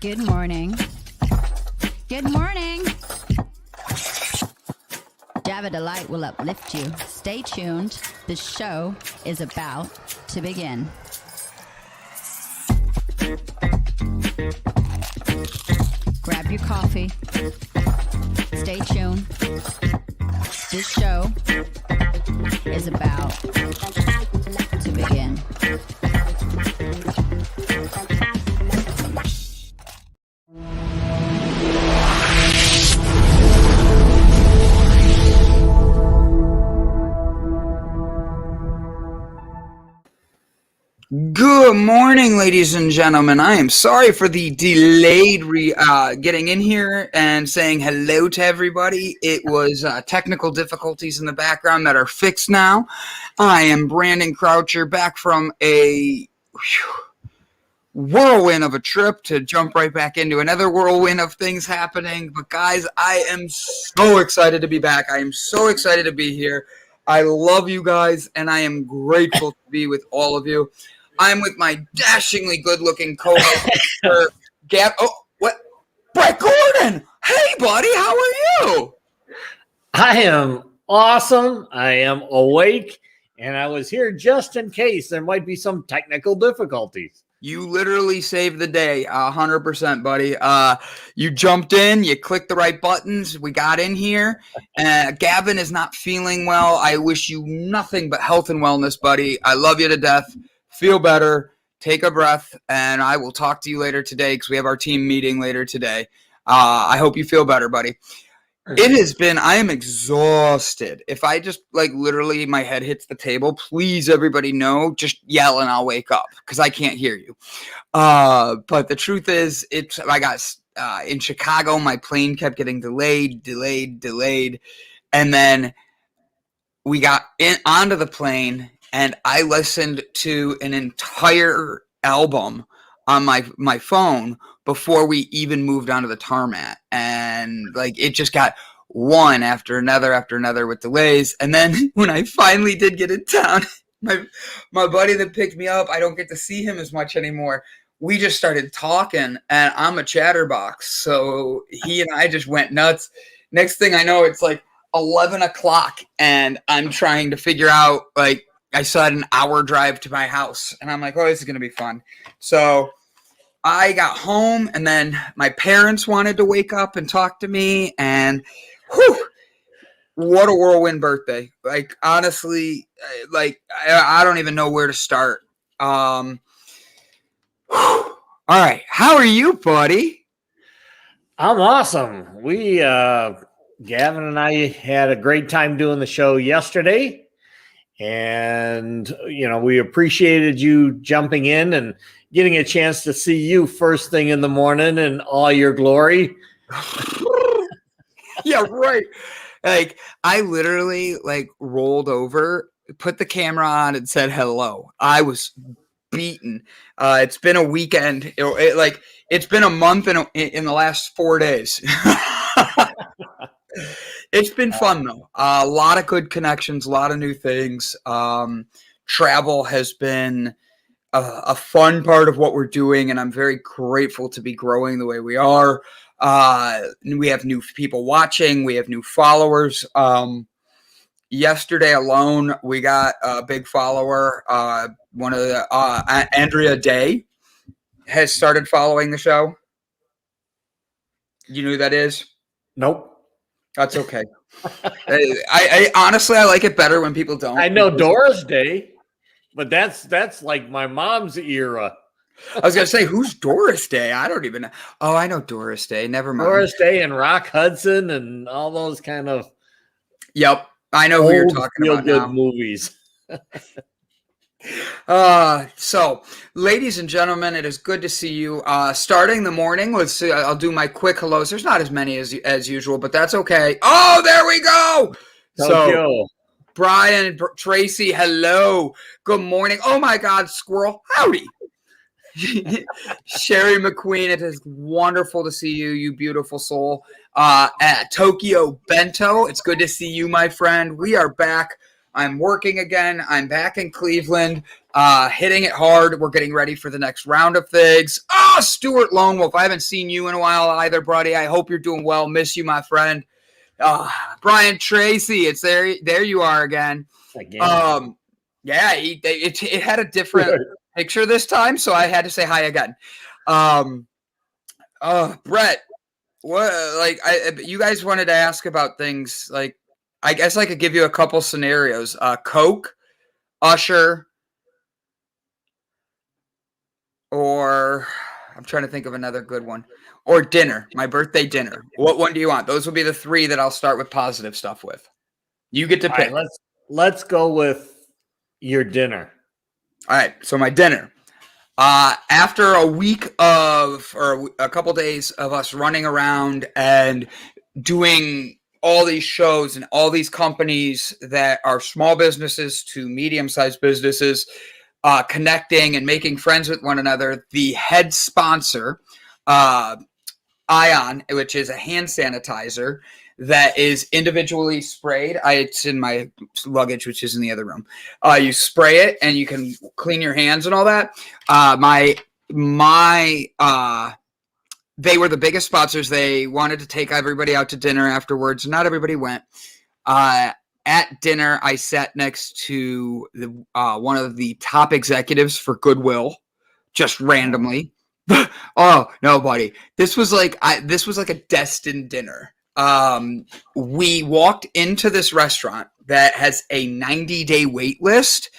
Good morning. Good morning. Java Delight will uplift you. Stay tuned. The show is about to begin. Grab your coffee. Stay tuned. This show is about to begin. Good morning, ladies and gentlemen. I am sorry for the delayed getting in here and saying hello to everybody. It was technical difficulties in the background that are fixed now. I am Brandon Croucher, back from a whirlwind of a trip to jump right back into another whirlwind of things happening. But guys, I am so excited to be back. I am so excited to be here. I love you guys, and I am grateful to be with all of you. I'm with my dashingly good-looking co-host, Gab. Oh, what? Brett Gordon! Hey, buddy, how are you? I am awesome. I am awake, and I was here just in case there might be some technical difficulties. You literally saved the day, 100%, buddy. You jumped in, you clicked the right buttons, we got in here. Gavin is not feeling well. I wish you nothing but health and wellness, buddy. I love you to death. Feel better, take a breath, and I will talk to you later today because we have our team meeting later today. I hope you feel better, buddy. It has been, I am exhausted. If I just, literally my head hits the table, please, everybody know, just yell and I'll wake up because I can't hear you. But the truth is, I got in Chicago, my plane kept getting delayed. And then we got onto the plane, and I listened to an entire album on my phone before we even moved onto the tarmac. And it just got one after another with delays. And then when I finally did get in town, my buddy that picked me up, I don't get to see him as much anymore. We just started talking, and I'm a chatterbox. So he and I just went nuts. Next thing I know, it's 11 o'clock, and I'm trying to figure out, I still had an hour drive to my house, and I'm like, oh, this is going to be fun. So I got home, and then my parents wanted to wake up and talk to me, and what a whirlwind birthday. Honestly, I don't even know where to start. All right. How are you, buddy? I'm awesome. We, Gavin and I had a great time doing the show yesterday. And, we appreciated you jumping in and getting a chance to see you first thing in the morning in all your glory. Yeah, right. I literally rolled over, put the camera on, and said hello. I was beaten. It's been a weekend. It's been a month in the last 4 days. It's been fun, though. A lot of good connections, a lot of new things. Travel has been a fun part of what we're doing, and I'm very grateful to be growing the way we are. We have new people watching. We have new followers. Yesterday alone, we got a big follower. One of the Andrea Day has started following the show. You know who that is? Nope. That's okay. I honestly, I like it better when people don't. I know Doris Day, but that's like my mom's era. I was going to say, who's Doris Day? I don't even know. Oh, I know Doris Day. Never mind. Doris Day and Rock Hudson and all those kind of. Yep. I know who you're talking about now. Movies. So, ladies and gentlemen, it is good to see you. Starting the morning, let's see. I'll do my quick hellos. There's not as many as usual, but that's okay. Oh, there we go. Tokyo. So, Brian, Tracy, hello. Good morning. Oh my God, squirrel. Howdy. Sherry McQueen, it is wonderful to see you, you beautiful soul. At Tokyo Bento, it's good to see you, my friend. We are back. I'm working again. I'm back in Cleveland, hitting it hard. We're getting ready for the next round of things. Stuart Lone Wolf, I haven't seen you in a while either, buddy. I hope you're doing well. Miss you, my friend. Brian Tracy, it's there. There you are again. Yeah, it had a different picture this time, so I had to say hi again. Brett, what you guys wanted to ask about things like, I guess I could give you a couple scenarios. Coke, Usher, or I'm trying to think of another good one. Or dinner, my birthday dinner. What one do you want? Those will be the three that I'll start with positive stuff with. You get to pick. Right, let's go with your dinner. All right, so my dinner. After a week or a couple days of us running around and doing all these shows and all these companies that are small businesses to medium-sized businesses, connecting and making friends with one another, the head sponsor, Ion, which is a hand sanitizer that is individually sprayed. It's in my luggage, which is in the other room. You spray it and you can clean your hands and all that. They were the biggest sponsors. They wanted to take everybody out to dinner afterwards. Not everybody went. At dinner, I sat next to one of the top executives for Goodwill, just randomly. Oh no, buddy! This was like a destined dinner. We walked into this restaurant that has a 90-day wait list,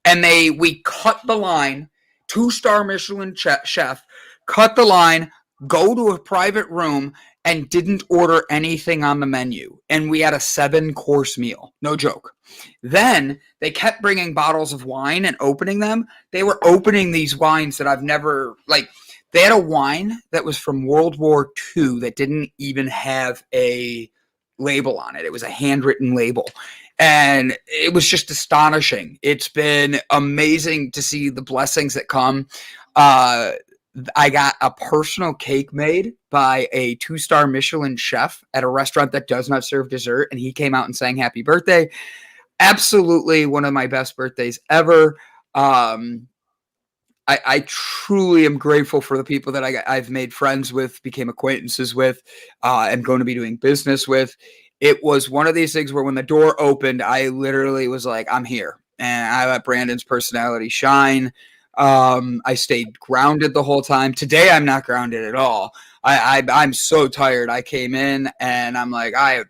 and we cut the line. 2-star Michelin chef cut the line, go to a private room, and didn't order anything on the menu. And we had a 7-course meal. No joke. Then they kept bringing bottles of wine and opening them. They were opening these wines that I've never, they had a wine that was from World War II that didn't even have a label on it. It was a handwritten label. And it was just astonishing. It's been amazing to see the blessings that come. I got a personal cake made by a 2-star Michelin chef at a restaurant that does not serve dessert. And he came out and sang happy birthday. Absolutely one of my best birthdays ever. I truly am grateful for the people that I've made friends with, became acquaintances with, and going to be doing business with. It was one of these things where when the door opened, I literally was like, I'm here. And I let Brandon's personality shine. I stayed grounded the whole time. Today, I'm not grounded at all. I'm so tired. I came in and I'm like, I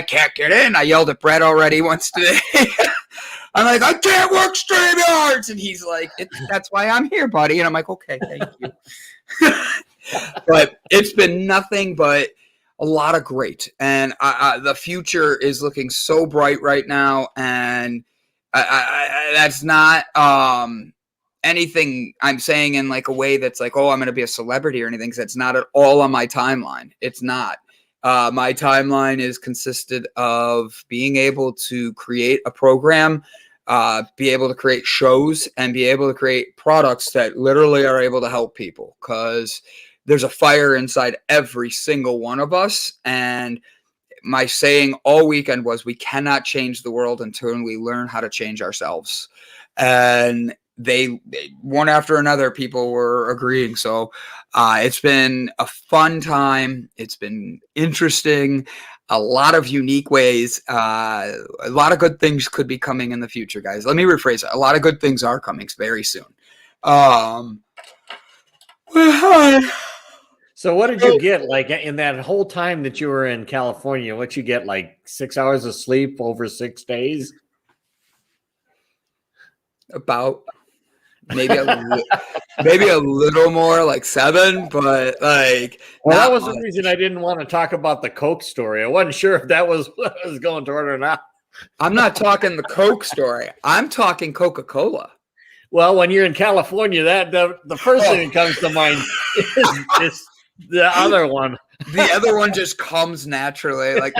can't get in. I yelled at Brett already once today. I'm like, I can't work StreamYards. And he's like, that's why I'm here, buddy. And I'm like, okay, thank you. But it's been nothing but a lot of great. And the future is looking so bright right now. And that's not anything I'm saying in like a way that's like, oh, I'm going to be a celebrity or anything. 'Cause that's not at all on my timeline. It's not. My timeline is consisted of being able to create a program, be able to create shows, and be able to create products that literally are able to help people, because there's a fire inside every single one of us. And my saying all weekend was, we cannot change the world until we learn how to change ourselves. And they one after another, people were agreeing. So it's been a fun time. It's been interesting. A lot of unique ways. A lot of good things could be coming in the future, guys. Let me rephrase it. A lot of good things are coming very soon. So what did you get like in that whole time that you were in California? What you get, like 6 hours of sleep over 6 days? About maybe a little more, like 7, but like. Well, that was the reason I didn't want to talk about the Coke story. I wasn't sure if that was what I was going toward or not. I'm not talking the Coke story. I'm talking Coca-Cola. Well, when you're in California, the first thing that comes to mind is the other one. The other one just comes naturally. Like,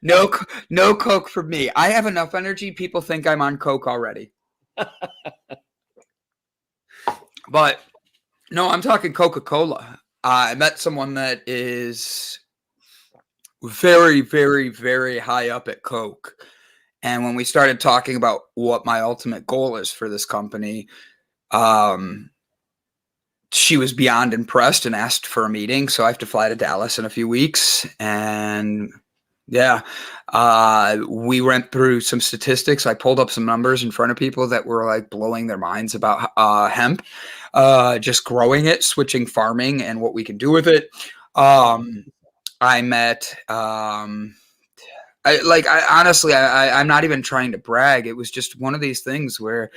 no Coke for me. I have enough energy. People think I'm on Coke already. But no, I'm talking Coca-Cola. I met someone that is very, very, very high up at Coke. And when we started talking about what my ultimate goal is for this company, she was beyond impressed and asked for a meeting. So I have to fly to Dallas in a few weeks. And yeah, we went through some statistics. I pulled up some numbers in front of people that were like blowing their minds about hemp, just growing it, switching farming, and what we can do with it. I met, honestly, I'm not even trying to brag. It was just one of these things where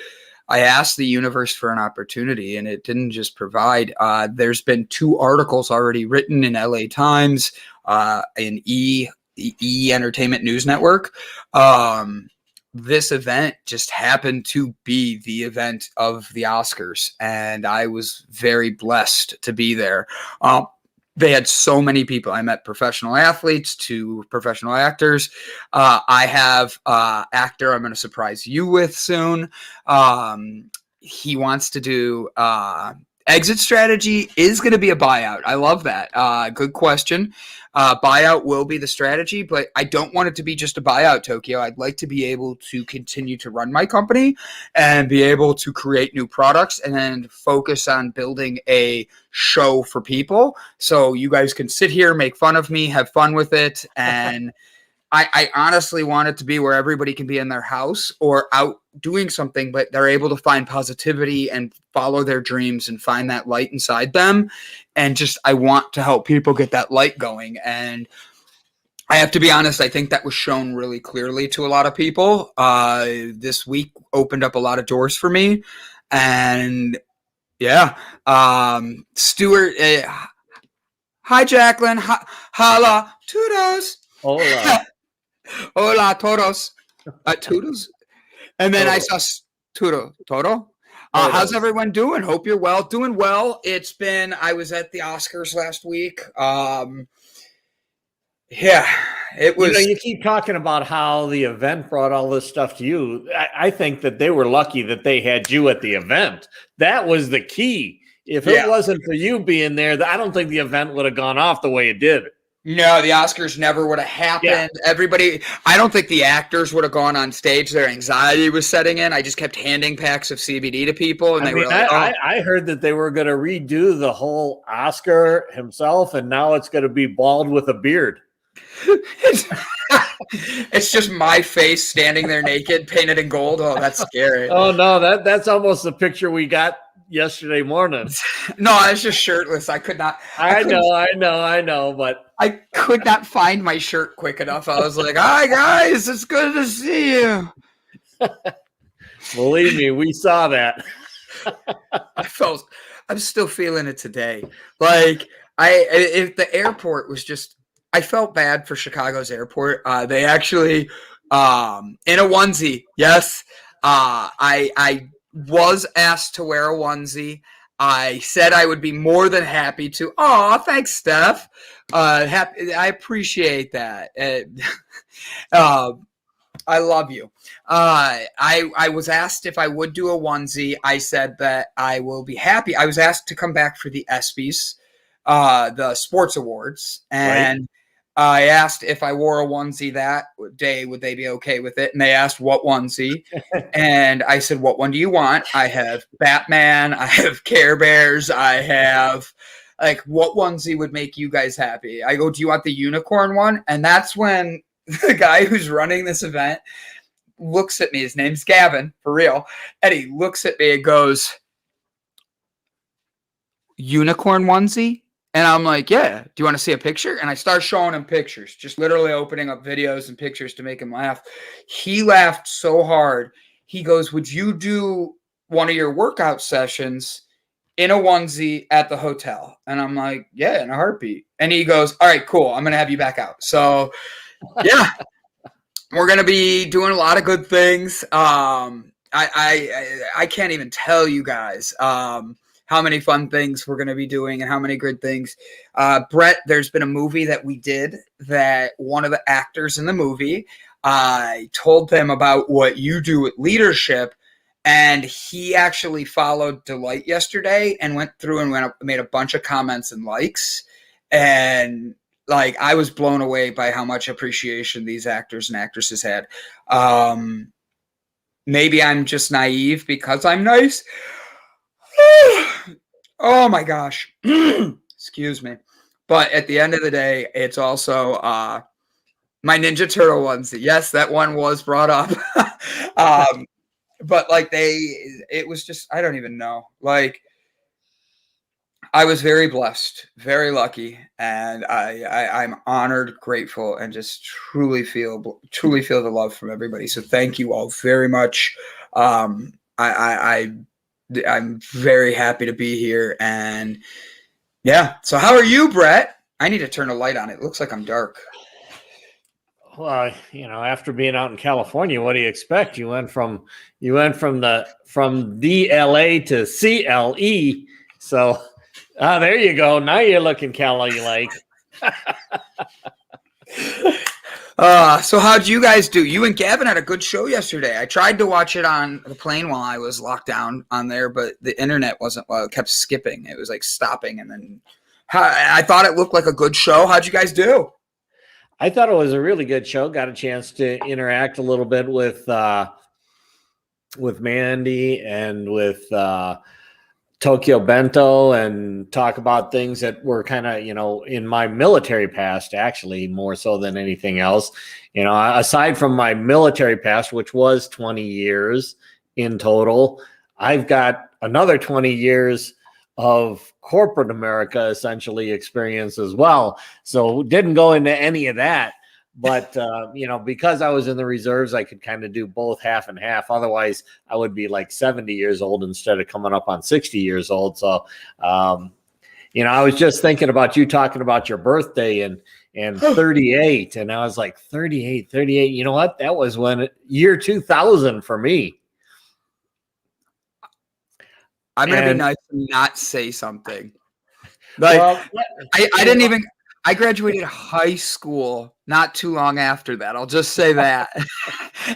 I asked the universe for an opportunity, and it didn't just provide. There's been 2 articles already written in LA Times, in E Entertainment News Network. This event just happened to be the event of the Oscars, and I was very blessed to be there. They had so many people. I met professional athletes to professional actors. I have actor I'm going to surprise you with soon. He wants to do exit strategy is going to be a buyout. I love that. Good question. Buyout will be the strategy, but I don't want it to be just a buyout, Tokyo. I'd like to be able to continue to run my company and be able to create new products and then focus on building a show for people. So you guys can sit here, make fun of me, have fun with it. And I honestly want it to be where everybody can be in their house or out doing something, but they're able to find positivity and follow their dreams and find that light inside them. And just, I want to help people get that light going. And I have to be honest, I think that was shown really clearly to a lot of people. This week opened up a lot of doors for me. And yeah, Stuart, hi, Jacqueline. Hola, toodles. Hola. Hola, todos. Toodles. And then I saw Toto. How's everyone doing? Hope you're well. Doing well. I was at the Oscars last week. Yeah, it was. You keep talking about how the event brought all this stuff to you. I think that they were lucky that they had you at the event. That was the key. If it wasn't for you being there, I don't think the event would have gone off the way it did. No, the Oscars never would have happened. Yeah. Everybody, I don't think the actors would have gone on stage. Their anxiety was setting in. I just kept handing packs of CBD to people. And I heard that they were going to redo the whole Oscar himself, and now it's going to be bald with a beard. It's just my face standing there naked, painted in gold. Oh, that's scary. Oh, no, that's almost the picture we got yesterday morning. No, I was just shirtless. I could not. I know, but I could not find my shirt quick enough. I was like, "Hi guys, it's good to see you." Believe me, we saw that. I'm still feeling it today. Like if the airport was just, I felt bad for Chicago's airport. They actually, in a onesie. Yes, I was asked to wear a onesie. I said I would be more than happy to. Oh, thanks, Steph. I appreciate that. I love you. I was asked if I would do a onesie. I said that I will be happy. I was asked to come back for the ESPYs, the sports awards, and I asked if I wore a onesie that day, would they be okay with it? And they asked what onesie. And I said, what one do you want? I have Batman. I have Care Bears. I have, like, what onesie would make you guys happy? I go, do you want the unicorn one? And that's when the guy who's running this event looks at me. His name's Gavin, for real. And he looks at me and goes, unicorn onesie? And I'm like, yeah, do you want to see a picture? And I start showing him pictures, just literally opening up videos and pictures to make him laugh. He laughed so hard. He goes, would you do one of your workout sessions in a onesie at the hotel? And I'm like, yeah, in a heartbeat. And he goes, all right, cool. I'm going to have you back out. So, yeah, we're going to be doing a lot of good things. I can't even tell you guys how many fun things we're going to be doing and how many good things. Brett, there's been a movie that we did that one of the actors in the movie, I told them about what you do with leadership, and he actually followed Delight yesterday and went through and made a bunch of comments and likes. And like I was blown away by how much appreciation these actors and actresses had. Maybe I'm just naive because I'm nice. Oh my gosh. Excuse me. But at the end of the day, it's also my Ninja Turtle onesie. Yes, that one was brought up. But like it was just, I don't even know. Like, I was very blessed, very lucky, and I'm honored, grateful, and just truly feel the love from everybody. So thank you all very much. I'm very happy to be here, and yeah. So how are you, Brett? I need to turn a light on. It looks like I'm dark. Well, after being out in California, what do you expect? You went from DLA to CLE. So there you go. Now you're looking Cali-like. So how'd you guys do? You and Gavin had a good show yesterday. I tried to watch it on the plane while I was locked down on there, but the internet wasn't, well, it kept skipping. It was like stopping. And then I thought it looked like a good show. How'd you guys do? I thought it was a really good show. Got a chance to interact a little bit with Mandy and with Tokyo Bento and talk about things that were kind of, in my military past, actually, more so than anything else. Aside from my military past, which was 20 years in total, I've got another 20 years of corporate America essentially experience as well. So didn't go into any of that. But, because I was in the reserves, I could kind of do both half and half. Otherwise, I would be like 70 years old instead of coming up on 60 years old. So, I was just thinking about you talking about your birthday and 38. And I was like, 38. You know what? That was year 2000 for me. I'm going to be nice and not say something. Like, I graduated high school not too long after that. I'll just say that.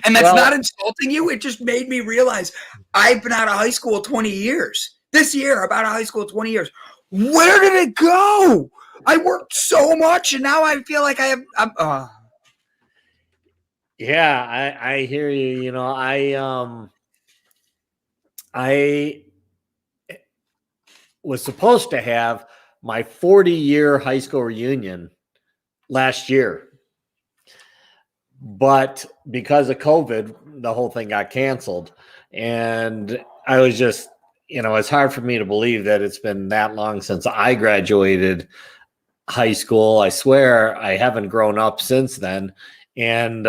And that's not insulting you. It just made me realize I've been out of high school 20 years. This year, I'm out of high school 20 years. Where did it go? I worked so much, and now I feel like Yeah, I hear you. I was supposed to have my 40-year high school reunion last year. But because of COVID, the whole thing got canceled. And I was just, it's hard for me to believe that it's been that long since I graduated high school. I swear I haven't grown up since then. And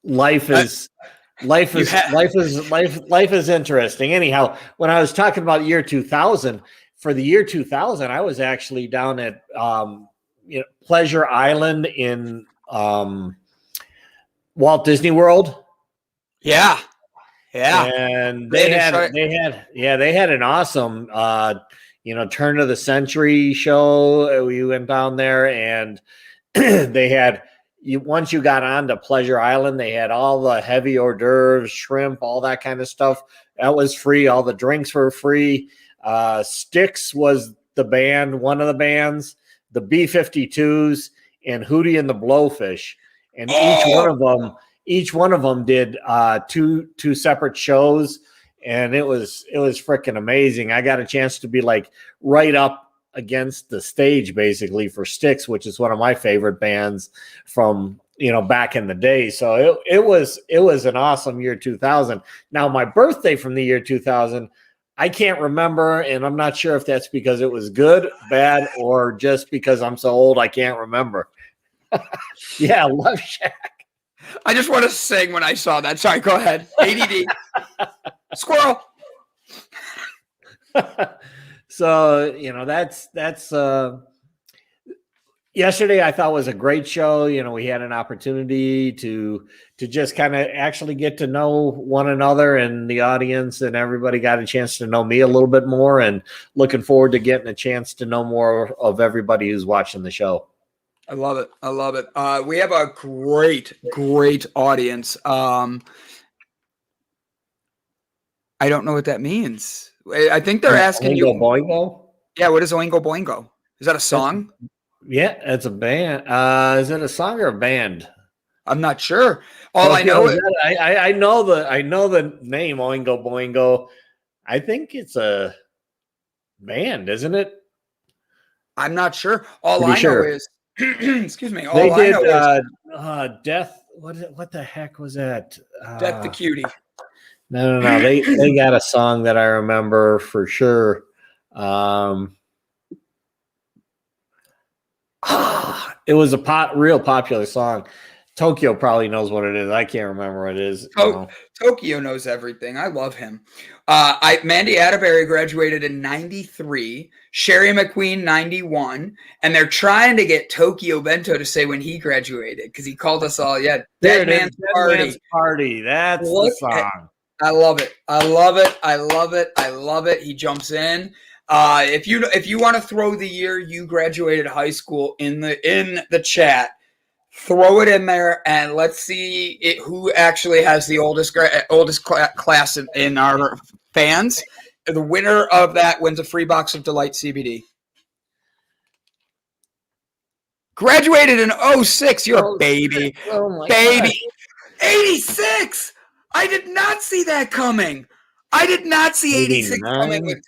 life is interesting. Anyhow, when I was talking about year 2000, for the year 2000, I was actually down at Pleasure Island in Walt Disney World. Yeah. And they had an awesome turn of the century show. We went down there and they had once you got on to Pleasure Island, they had all the heavy hors d'oeuvres, shrimp, all that kind of stuff. That was free. All the drinks were free. Styx was the band, one of the bands, the B-52s, and Hootie and the Blowfish. And each one of them did two separate shows, and it was freaking amazing. I got a chance to be like right up against the stage basically for Styx, which is one of my favorite bands from back in the day. So it was an awesome year 2000. Now my birthday from the year 2000, I can't remember, and I'm not sure if that's because it was good, bad, or just because I'm so old I can't remember. Yeah, Love Shack. I just want to sing when I saw that. Sorry, go ahead. ADD. Squirrel. So, that's yesterday I thought was a great show. We had an opportunity to just kind of actually get to know one another, and the audience and everybody got a chance to know me a little bit more, and looking forward to getting a chance to know more of everybody who's watching the show. I love it. We have a great audience. I don't know what that means. I think they're asking you. Oingo Boingo? Yeah, what is Oingo Boingo? Is that a song? Yeah, it's a band. Is it a song or a band? I'm not sure. All I know is I know the name Oingo Boingo. I think it's a band, isn't it? I'm not sure. All Pretty I know sure. is excuse me. They All I did know is Death. What the heck was that? Death the Cutie. No. They got a song that I remember for sure. It was a real popular song. Tokyo probably knows what it is. I can't remember what it is. Tokyo knows everything. I love him. Mandy Atterbury graduated in 93, Sherry McQueen 91, and they're trying to get Tokyo Bento to say when he graduated because he called us all, Dead Man's Party. That's the song. I love it. I love it. I love it. I love it. He jumps in. If you want to throw the year you graduated high school in the chat, throw it in there and let's see who actually has the oldest class in our fans. The winner of that wins a free box of Delight CBD. Graduated in 06. You're a baby. Oh my baby. God. 86. I did not see that coming. I did not see 86 coming. With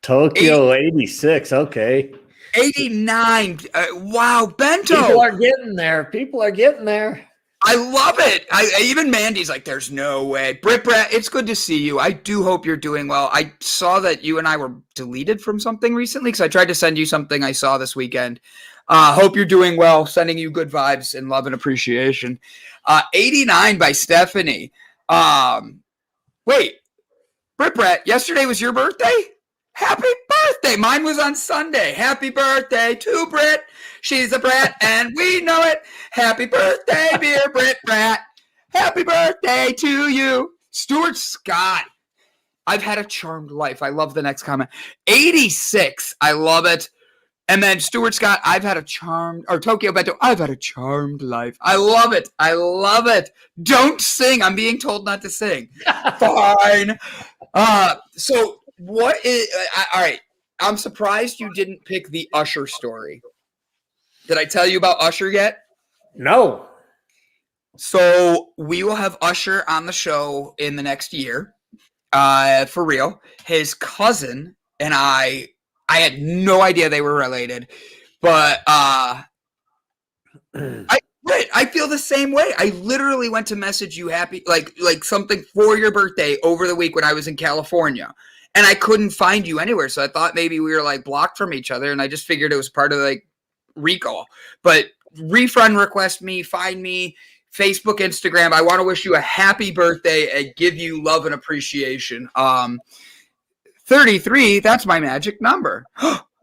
Tokyo 86. Okay. 89. Wow, Bento. People are getting there. I love it. Even Mandy's like, there's no way. Brett, it's good to see you. I do hope you're doing well. I saw that you and I were deleted from something recently because I tried to send you something I saw this weekend. Hope you're doing well. Sending you good vibes and love and appreciation. 89 by Stephanie. Wait, Brett, yesterday was your birthday? Happy birthday. Mine was on Sunday. Happy birthday to Britt. She's a brat and we know it. Happy birthday, dear Brat. Happy birthday to you. Stuart Scott. I've had a charmed life. I love the next comment. 86. I love it. And then Stuart Scott, Tokyo Bento, I've had a charmed life. I love it. I love it. Don't sing. I'm being told not to sing. Fine. So what is all right? I'm surprised you didn't pick the Usher story. Did I tell you about Usher yet? No. So we will have Usher on the show in the next year. For real. His cousin and I had no idea they were related, but I feel the same way. I literally went to message you happy, like something for your birthday over the week when I was in California. And I couldn't find you anywhere. So I thought maybe we were like blocked from each other. And I just figured it was part of like recall. But refriend request me, find me, Facebook, Instagram. I want to wish you a happy birthday and give you love and appreciation. 33, that's my magic number.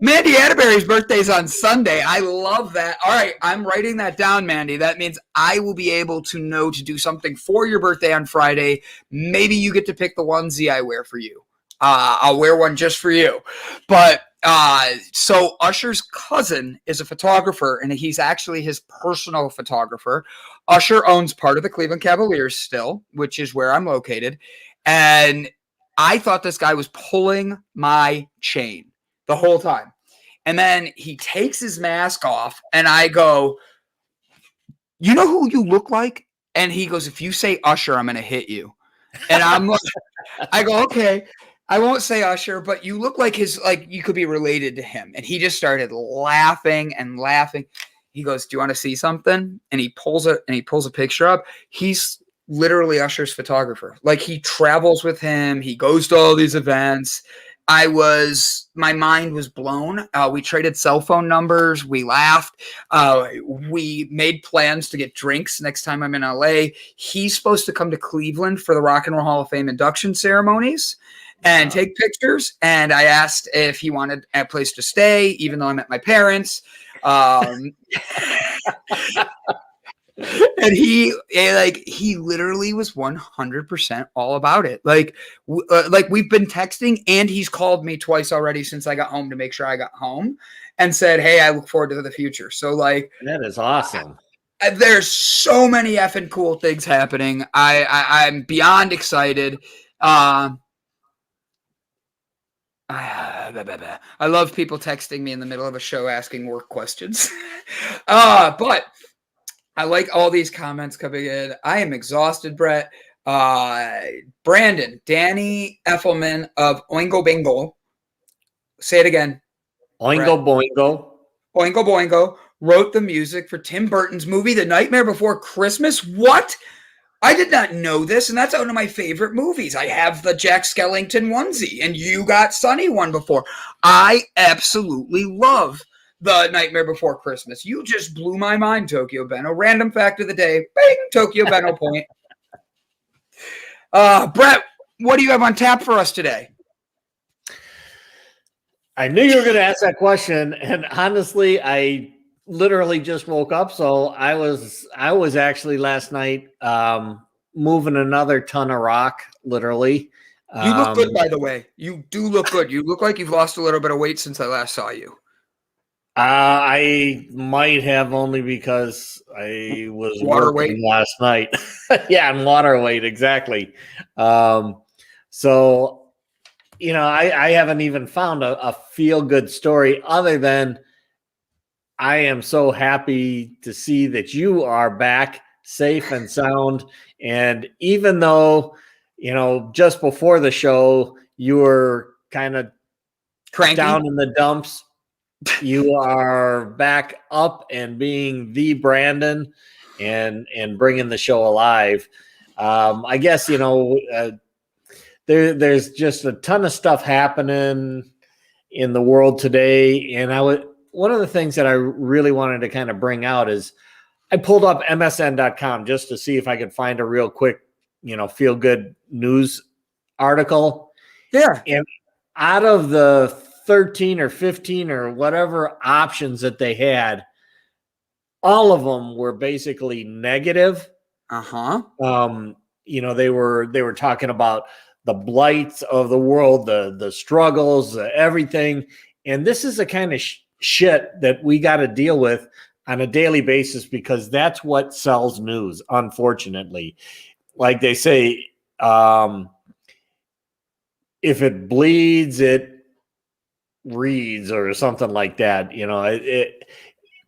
Mandy Atterbury's birthday's on Sunday. I love that. All right, I'm writing that down, Mandy. That means I will be able to know to do something for your birthday on Friday. Maybe you get to pick the onesie I wear for you. I'll wear one just for you. But so Usher's cousin is a photographer, and he's actually his personal photographer. Usher owns part of the Cleveland Cavaliers still, which is where I'm located. And I thought this guy was pulling my chain the whole time. And then he takes his mask off, and I go, you know who you look like? And he goes, if you say Usher, I'm going to hit you. And I'm like, I go, okay. I won't say Usher, but you look like you could be related to him. And he just started laughing and laughing. He goes, do you want to see something? And he pulls a picture up. He's literally Usher's photographer. Like, he travels with him. He goes to all these events. My mind was blown. We traded cell phone numbers. We laughed. We made plans to get drinks next time I'm in LA. He's supposed to come to Cleveland for the Rock and Roll Hall of Fame induction ceremonies and take pictures. And I asked if he wanted a place to stay, even though I met my parents. And he literally was 100% all about it. Like we've been texting, and he's called me twice already since I got home to make sure I got home and said, hey, I look forward to the future. So like, that is awesome. There's so many effing cool things happening. I'm beyond excited. I love people texting me in the middle of a show asking work questions. But I like all these comments coming in. I am exhausted, Brett. Brandon, Danny Effelman of Oingo Bingo. Say it again. Oingo Boingo. Oingo Boingo wrote the music for Tim Burton's movie, The Nightmare Before Christmas. What? I did not know this, and that's one of my favorite movies. I have the Jack Skellington onesie, and you got Sunny one before. I absolutely love The Nightmare Before Christmas. You just blew my mind, Tokyo Beno. Random fact of the day. Bing, Tokyo Beno point. Brett, what do you have on tap for us today? I knew you were going to ask that question, and honestly, I literally just woke up, so I was actually last night moving another ton of rock, literally. You look good, by the way. You do look good. You look like you've lost a little bit of weight since I last saw you. I might have, only because I was Water working weight last night. Yeah, and water weight, exactly. So, you know, I haven't even found a feel-good story other than I am so happy to see that you are back safe and sound. And even though, you know, just before the show, you were kind of cranky, down in the dumps, you are back up and being the Brandon and bringing the show alive. I guess, you know, there's just a ton of stuff happening in the world today. And one of the things that I really wanted to kind of bring out is I pulled up MSN.com just to see if I could find a real quick, you know, feel good news article. Yeah. And out of the 13 or 15 or whatever options that they had, all of them were basically negative. You know, they were talking about the blights of the world, the struggles, everything. And this is the kind of shit that we got to deal with on a daily basis, because that's what sells news, unfortunately. Like they say, if it bleeds, it reads, or something like that. You know, it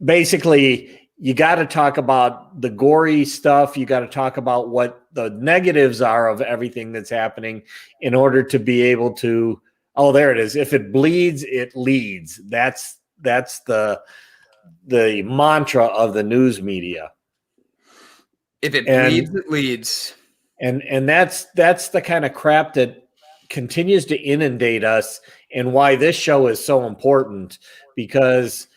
basically, you got to talk about the gory stuff. You got to talk about what the negatives are of everything that's happening in order to be able to, oh, there it is. If it bleeds, it leads. That's the mantra of the news media. If it bleeds, it leads. And that's the kind of crap that continues to inundate us, and why this show is so important, because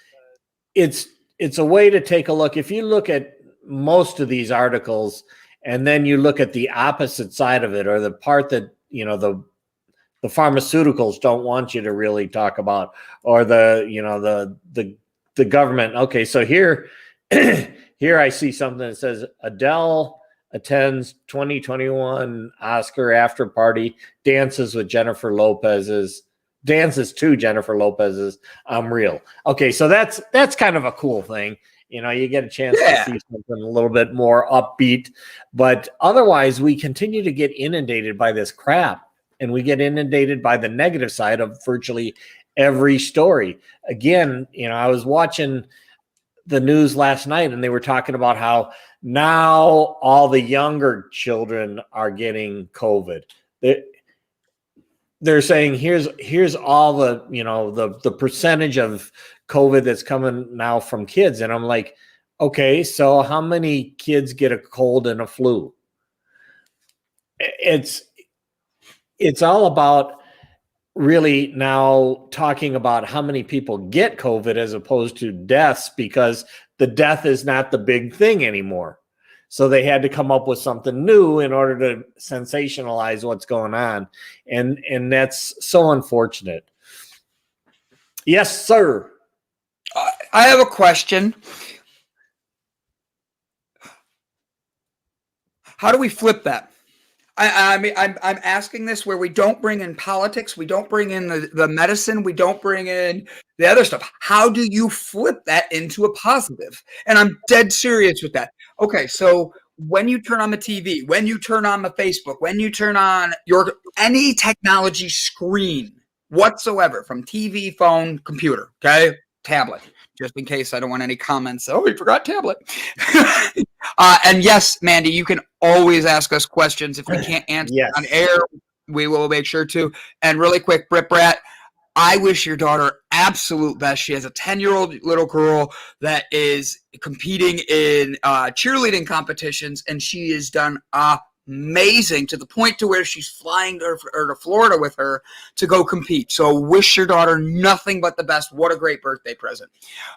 it's a way to take a look. If you look at most of these articles and then you look at the opposite side of it, or the part that, you know, the pharmaceuticals don't want you to really talk about, or the government. Okay, so here I see something that says Adele attends 2021 Oscar after party, dances to Jennifer Lopez's I'm Real. Okay, so that's kind of a cool thing. You know, you get a chance to see something a little bit more upbeat, but otherwise we continue to get inundated by this crap, and we get inundated by the negative side of virtually every story. Again, you know, I was watching the news last night, and they were talking about how now all the younger children are getting COVID. They're saying here's all the, you know, the percentage of COVID that's coming now from kids. And I'm like, okay, so how many kids get a cold and a flu? It's all about really now talking about how many people get COVID as opposed to deaths, because the death is not the big thing anymore. So they had to come up with something new in order to sensationalize what's going on. And that's so unfortunate. Yes, sir. I have a question. How do we flip that? I mean, I'm asking this where we don't bring in politics, we don't bring in the medicine, we don't bring in the other stuff. How do you flip that into a positive? And I'm dead serious with that. Okay, so when you turn on the TV, when you turn on the Facebook, when you turn on any technology screen, whatsoever, from TV, phone, computer, okay, tablet, just in case I don't want any comments. Oh, we forgot tablet. And yes, Mandy, you can always ask us questions. If we can't answer on air, we will make sure to. And really quick, Brit Brat, I wish your daughter absolute best. She has a 10-year-old little girl that is competing in cheerleading competitions, and she has done amazing to the point to where she's flying to Florida with her to go compete. So wish your daughter nothing but the best. What a great birthday present.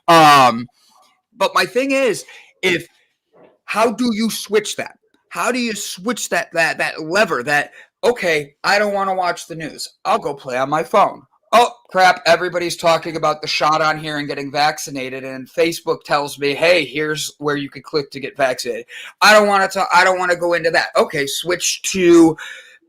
But my thing is, how do you switch that? How do you switch that lever that, okay, I don't want to watch the news. I'll go play on my phone. Oh, crap, everybody's talking about the shot on here and getting vaccinated, and Facebook tells me, hey, here's where you can click to get vaccinated. I don't want to go into that. Okay, switch to,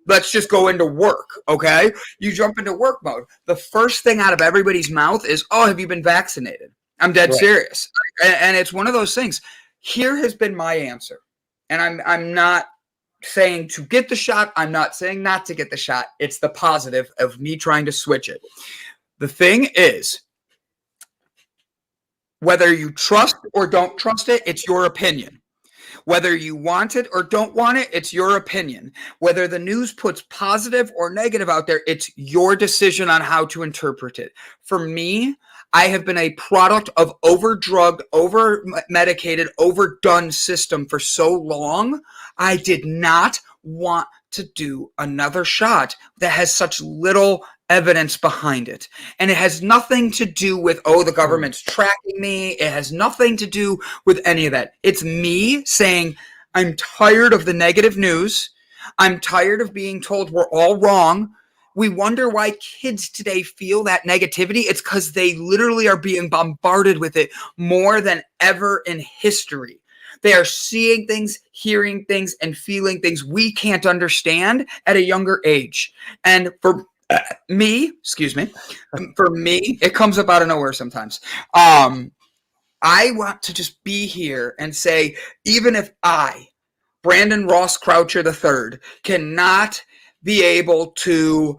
let's just go into work, okay? You jump into work mode. The first thing out of everybody's mouth is, oh, have you been vaccinated? I'm dead serious. And it's one of those things. Here has been my answer, and I'm not saying to get the shot. I'm not saying not to get the shot. It's the positive of me trying to switch it. The thing is, whether you trust or don't trust it, it's your opinion. Whether you want it or don't want it, it's your opinion. Whether the news puts positive or negative out there, it's your decision on how to interpret it. For me, I have been a product of over-drugged, over-medicated, overdone system for so long. I did not want to do another shot that has such little evidence behind it. And it has nothing to do with, oh, the government's tracking me. It has nothing to do with any of that. It's me saying, I'm tired of the negative news. I'm tired of being told we're all wrong. We wonder why kids today feel that negativity. It's because they literally are being bombarded with it more than ever in history. They are seeing things, hearing things, and feeling things we can't understand at a younger age. And for me, it comes up out of nowhere sometimes. I want to just be here and say, even if I, Brandon Ross Croucher III, cannot be able to,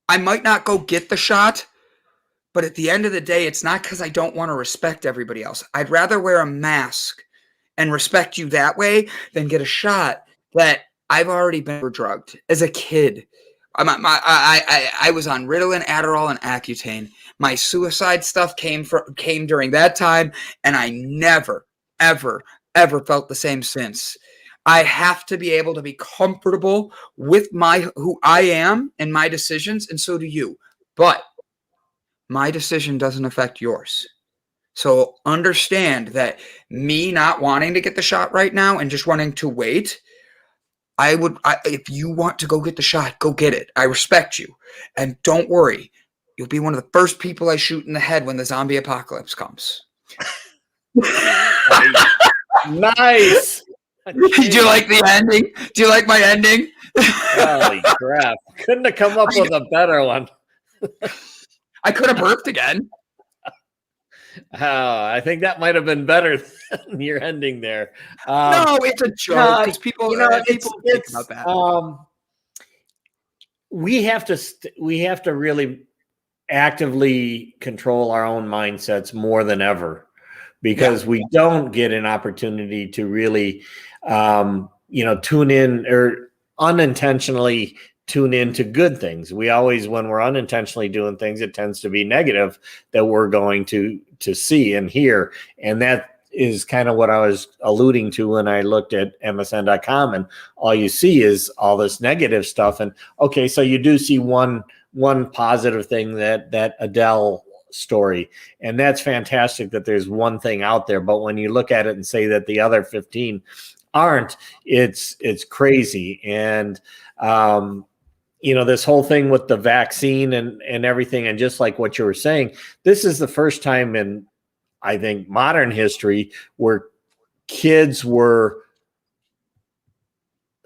I might not go get the shot, but at the end of the day, it's not because I don't want to respect everybody else. I'd rather wear a mask and respect you that way than get a shot that I've already been drugged as a kid. I was on Ritalin, Adderall, and Accutane. My suicide stuff came during that time, and I never, ever, ever felt the same since. I have to be able to be comfortable with who I am and my decisions, and so do you. But my decision doesn't affect yours. So understand that me not wanting to get the shot right now and just wanting to wait, if you want to go get the shot, go get it. I respect you. And don't worry, you'll be one of the first people I shoot in the head when the zombie apocalypse comes. Nice. Did you like the ending? Do you like my ending? Holy crap. Couldn't have come up with a better one. I could have burped again. I think that might have been better than your ending there. No, it's a joke. Because people, people think about that. We have to really actively control our own mindsets more than ever, because we don't get an opportunity to really, tune in or unintentionally tune into good things. We always, when we're unintentionally doing things, it tends to be negative that we're going to see and hear. And that is kind of what I was alluding to when I looked at MSN.com, and all you see is all this negative stuff. And okay, so you do see one positive thing, that Adele story, and that's fantastic that there's one thing out there. But when you look at it and say that the other 15 aren't, it's crazy. And this whole thing with the vaccine and everything, and just like what you were saying, this is the first time in, I think, modern history where kids were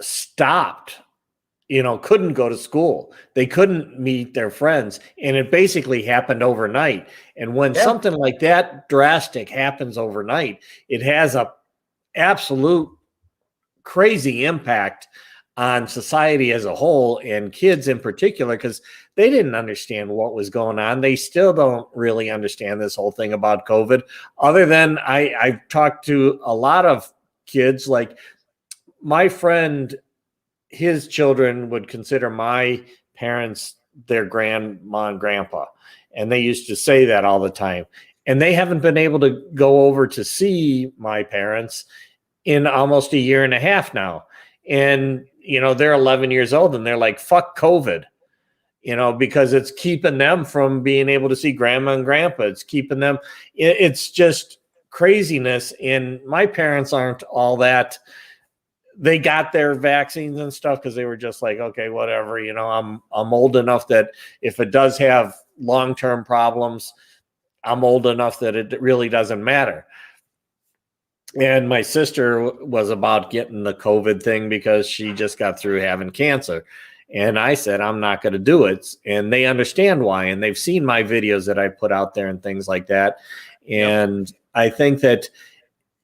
stopped, couldn't go to school. They couldn't meet their friends. And it basically happened overnight. And when something like that drastic happens overnight, it has a absolute crazy impact on society as a whole and kids in particular, because they didn't understand what was going on. They still don't really understand this whole thing about COVID, other than I've talked to a lot of kids. Like my friend, his children would consider my parents their grandma and grandpa. And they used to say that all the time. And they haven't been able to go over to see my parents in almost a year and a half now. And, they're 11 years old and they're like, fuck COVID, because it's keeping them from being able to see grandma and grandpa. It's keeping them, it's just craziness. And my parents aren't all that. They got their vaccines and stuff because they were just like, okay, whatever, I'm old enough that if it does have long-term problems, I'm old enough that it really doesn't matter. And my sister was about getting the COVID thing because she just got through having cancer. And I said, I'm not going to do it. And they understand why. And they've seen my videos that I put out there and things like that. And I think that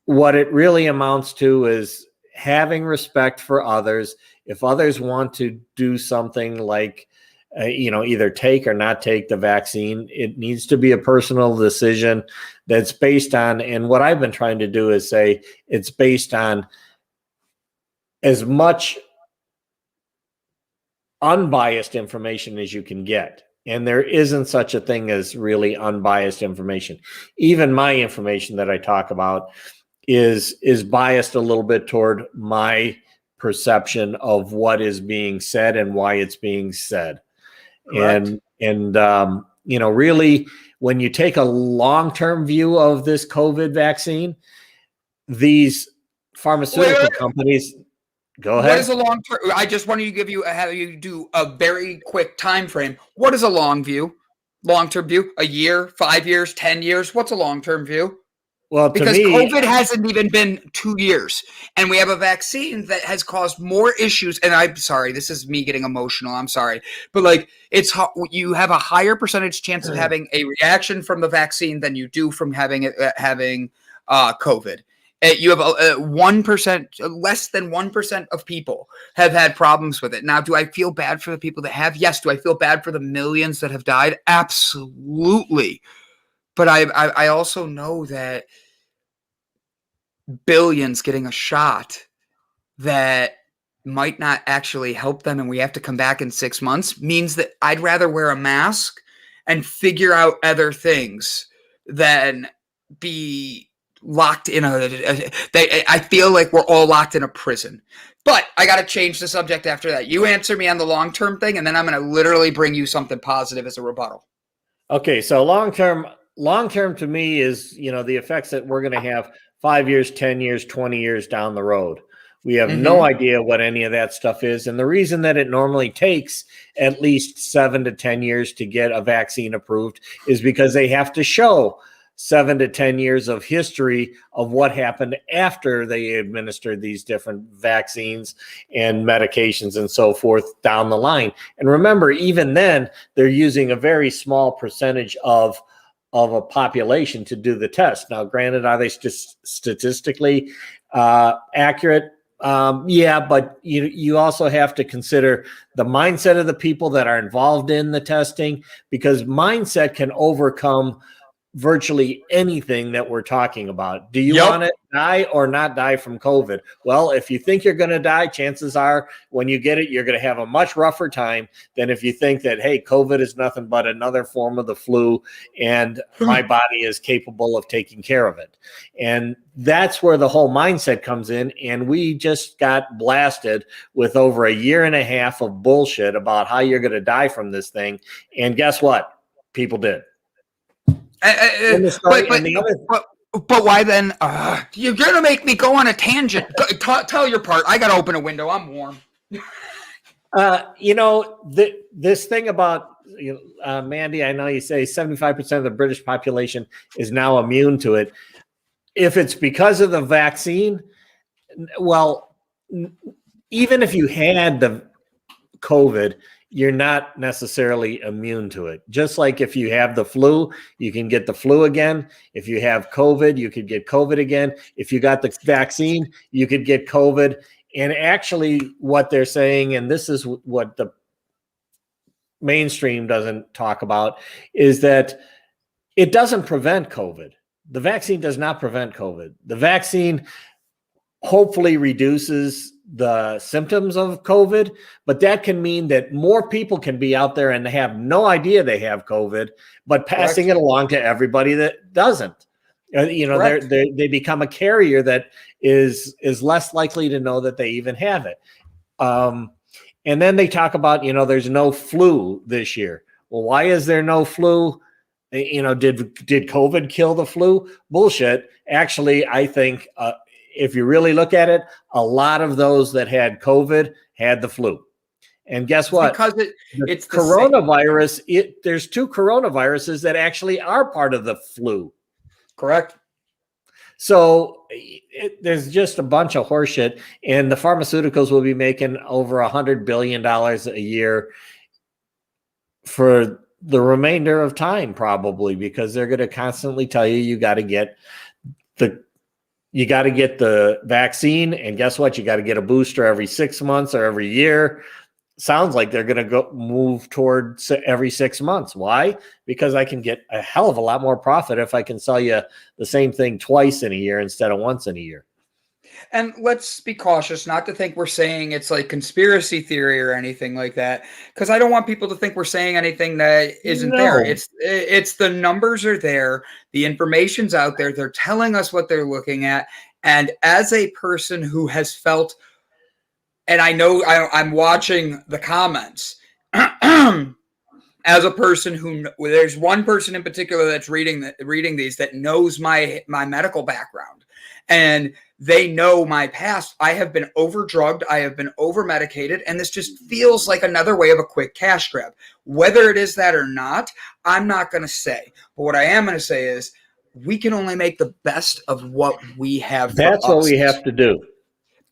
what it really amounts to is having respect for others. If others want to do something like, either take or not take the vaccine, it needs to be a personal decision that's based on, and what I've been trying to do is say it's based on as much unbiased information as you can get. And there isn't such a thing as really unbiased information. Even my information that I talk about is biased a little bit toward my perception of what is being said and why it's being said. Correct. And really, when you take a long-term view of this COVID vaccine, these pharmaceutical companies, go ahead. What is a long-term? I just wanted to have you do a very quick time frame. What is a long-term view? A year, 5 years, 10 years? What's a long-term view? Well, because COVID hasn't even been 2 years, and we have a vaccine that has caused more issues. And I'm sorry, this is me getting emotional. I'm sorry, but you have a higher percentage chance of having a reaction from the vaccine than you do from having COVID. You have 1%, less than 1% of people have had problems with it. Now, do I feel bad for the people that have? Yes. Do I feel bad for the millions that have died? Absolutely. But I also know that billions getting a shot that might not actually help them, and we have to come back in 6 months, means that I'd rather wear a mask and figure out other things than be locked in I feel like we're all locked in a prison. But I got to change the subject after that. You answer me on the long-term thing, and then I'm going to literally bring you something positive as a rebuttal. Okay, so long-term to me is, the effects that we're going to have 5 years, 10 years, 20 years down the road. We have no idea what any of that stuff is. And the reason that it normally takes at least 7 to 10 years to get a vaccine approved is because they have to show 7 to 10 years of history of what happened after they administered these different vaccines and medications and so forth down the line. And remember, even then, they're using a very small percentage of a population to do the test. Now, granted, are they statistically accurate? Yeah, but you also have to consider the mindset of the people that are involved in the testing, because mindset can overcome virtually anything that we're talking about. Do you want to die or not die from COVID? Well, if you think you're going to die, chances are when you get it, you're going to have a much rougher time than if you think that, hey, COVID is nothing but another form of the flu and my body is capable of taking care of it. And that's where the whole mindset comes in. And we just got blasted with over a year and a half of bullshit about how you're going to die from this thing. And guess what? People did. But why then? You're gonna make me go on a tangent. Tell your part. I gotta open a window. I'm warm. This thing about Mandy, I know you say 75% of the British population is now immune to it. If it's because of the vaccine, well, even if you had the COVID, you're not necessarily immune to it. Just like if you have the flu, you can get the flu again. If you have COVID, you could get COVID again. If you got the vaccine, you could get COVID. And actually what they're saying, and this is what the mainstream doesn't talk about, is that it doesn't prevent COVID. The vaccine does not prevent COVID. The vaccine hopefully reduces the symptoms of COVID, but that can mean that more people can be out there and they have no idea they have COVID, but passing it along to everybody that doesn't. They become a carrier that is less likely to know that they even have it. And then they talk about, there's no flu this year. Well, why is there no flu? Did COVID kill the flu? Bullshit. Actually, I think if you really look at it, a lot of those that had COVID had the flu. And guess what? Because it's coronavirus. There's 2 coronaviruses that actually are part of the flu. Correct. So there's just a bunch of horseshit, and the pharmaceuticals will be making over $100 billion a year for the remainder of time, probably, because they're going to constantly tell you got to get the vaccine, and guess what? You got to get a booster every 6 months or every year. Sounds like they're going to move toward every 6 months. Why? Because I can get a hell of a lot more profit if I can sell you the same thing twice in a year instead of once in a year. And let's be cautious not to think we're saying it's like conspiracy theory or anything like that, because I don't want people to think we're saying anything that isn't there. It's the numbers are there. The information's out there. They're telling us what they're looking at. And as a person who has felt, and I know I'm watching the comments, as a person who, there's one person in particular that's reading these that knows my medical background, and they know my past. I have been overdrugged. I have been over-medicated, and this just feels like another way of a quick cash grab. Whether it is that or not, I'm not going to say. But what I am going to say is we can only make the best of what we have. That's what we have to do.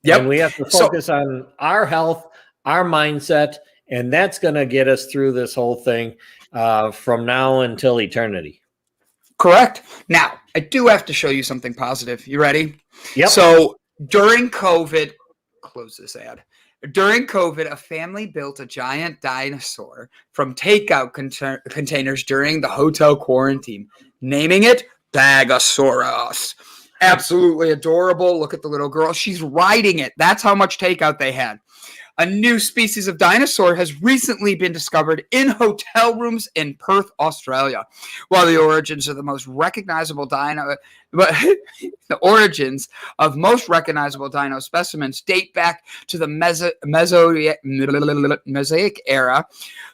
Yep. And we have to focus on our health, our mindset, and that's going to get us through this whole thing from now until eternity. Correct. Now, I do have to show you something positive. You ready? Yep. So during COVID, close this ad. During COVID, a family built a giant dinosaur from takeout containers during the hotel quarantine, naming it Bagosaurus. Absolutely adorable. Look at the little girl. She's riding it. That's how much takeout they had. A new species of dinosaur has recently been discovered in hotel rooms in Perth, Australia. While the origins of most recognizable dino specimens date back to the Mesozoic era,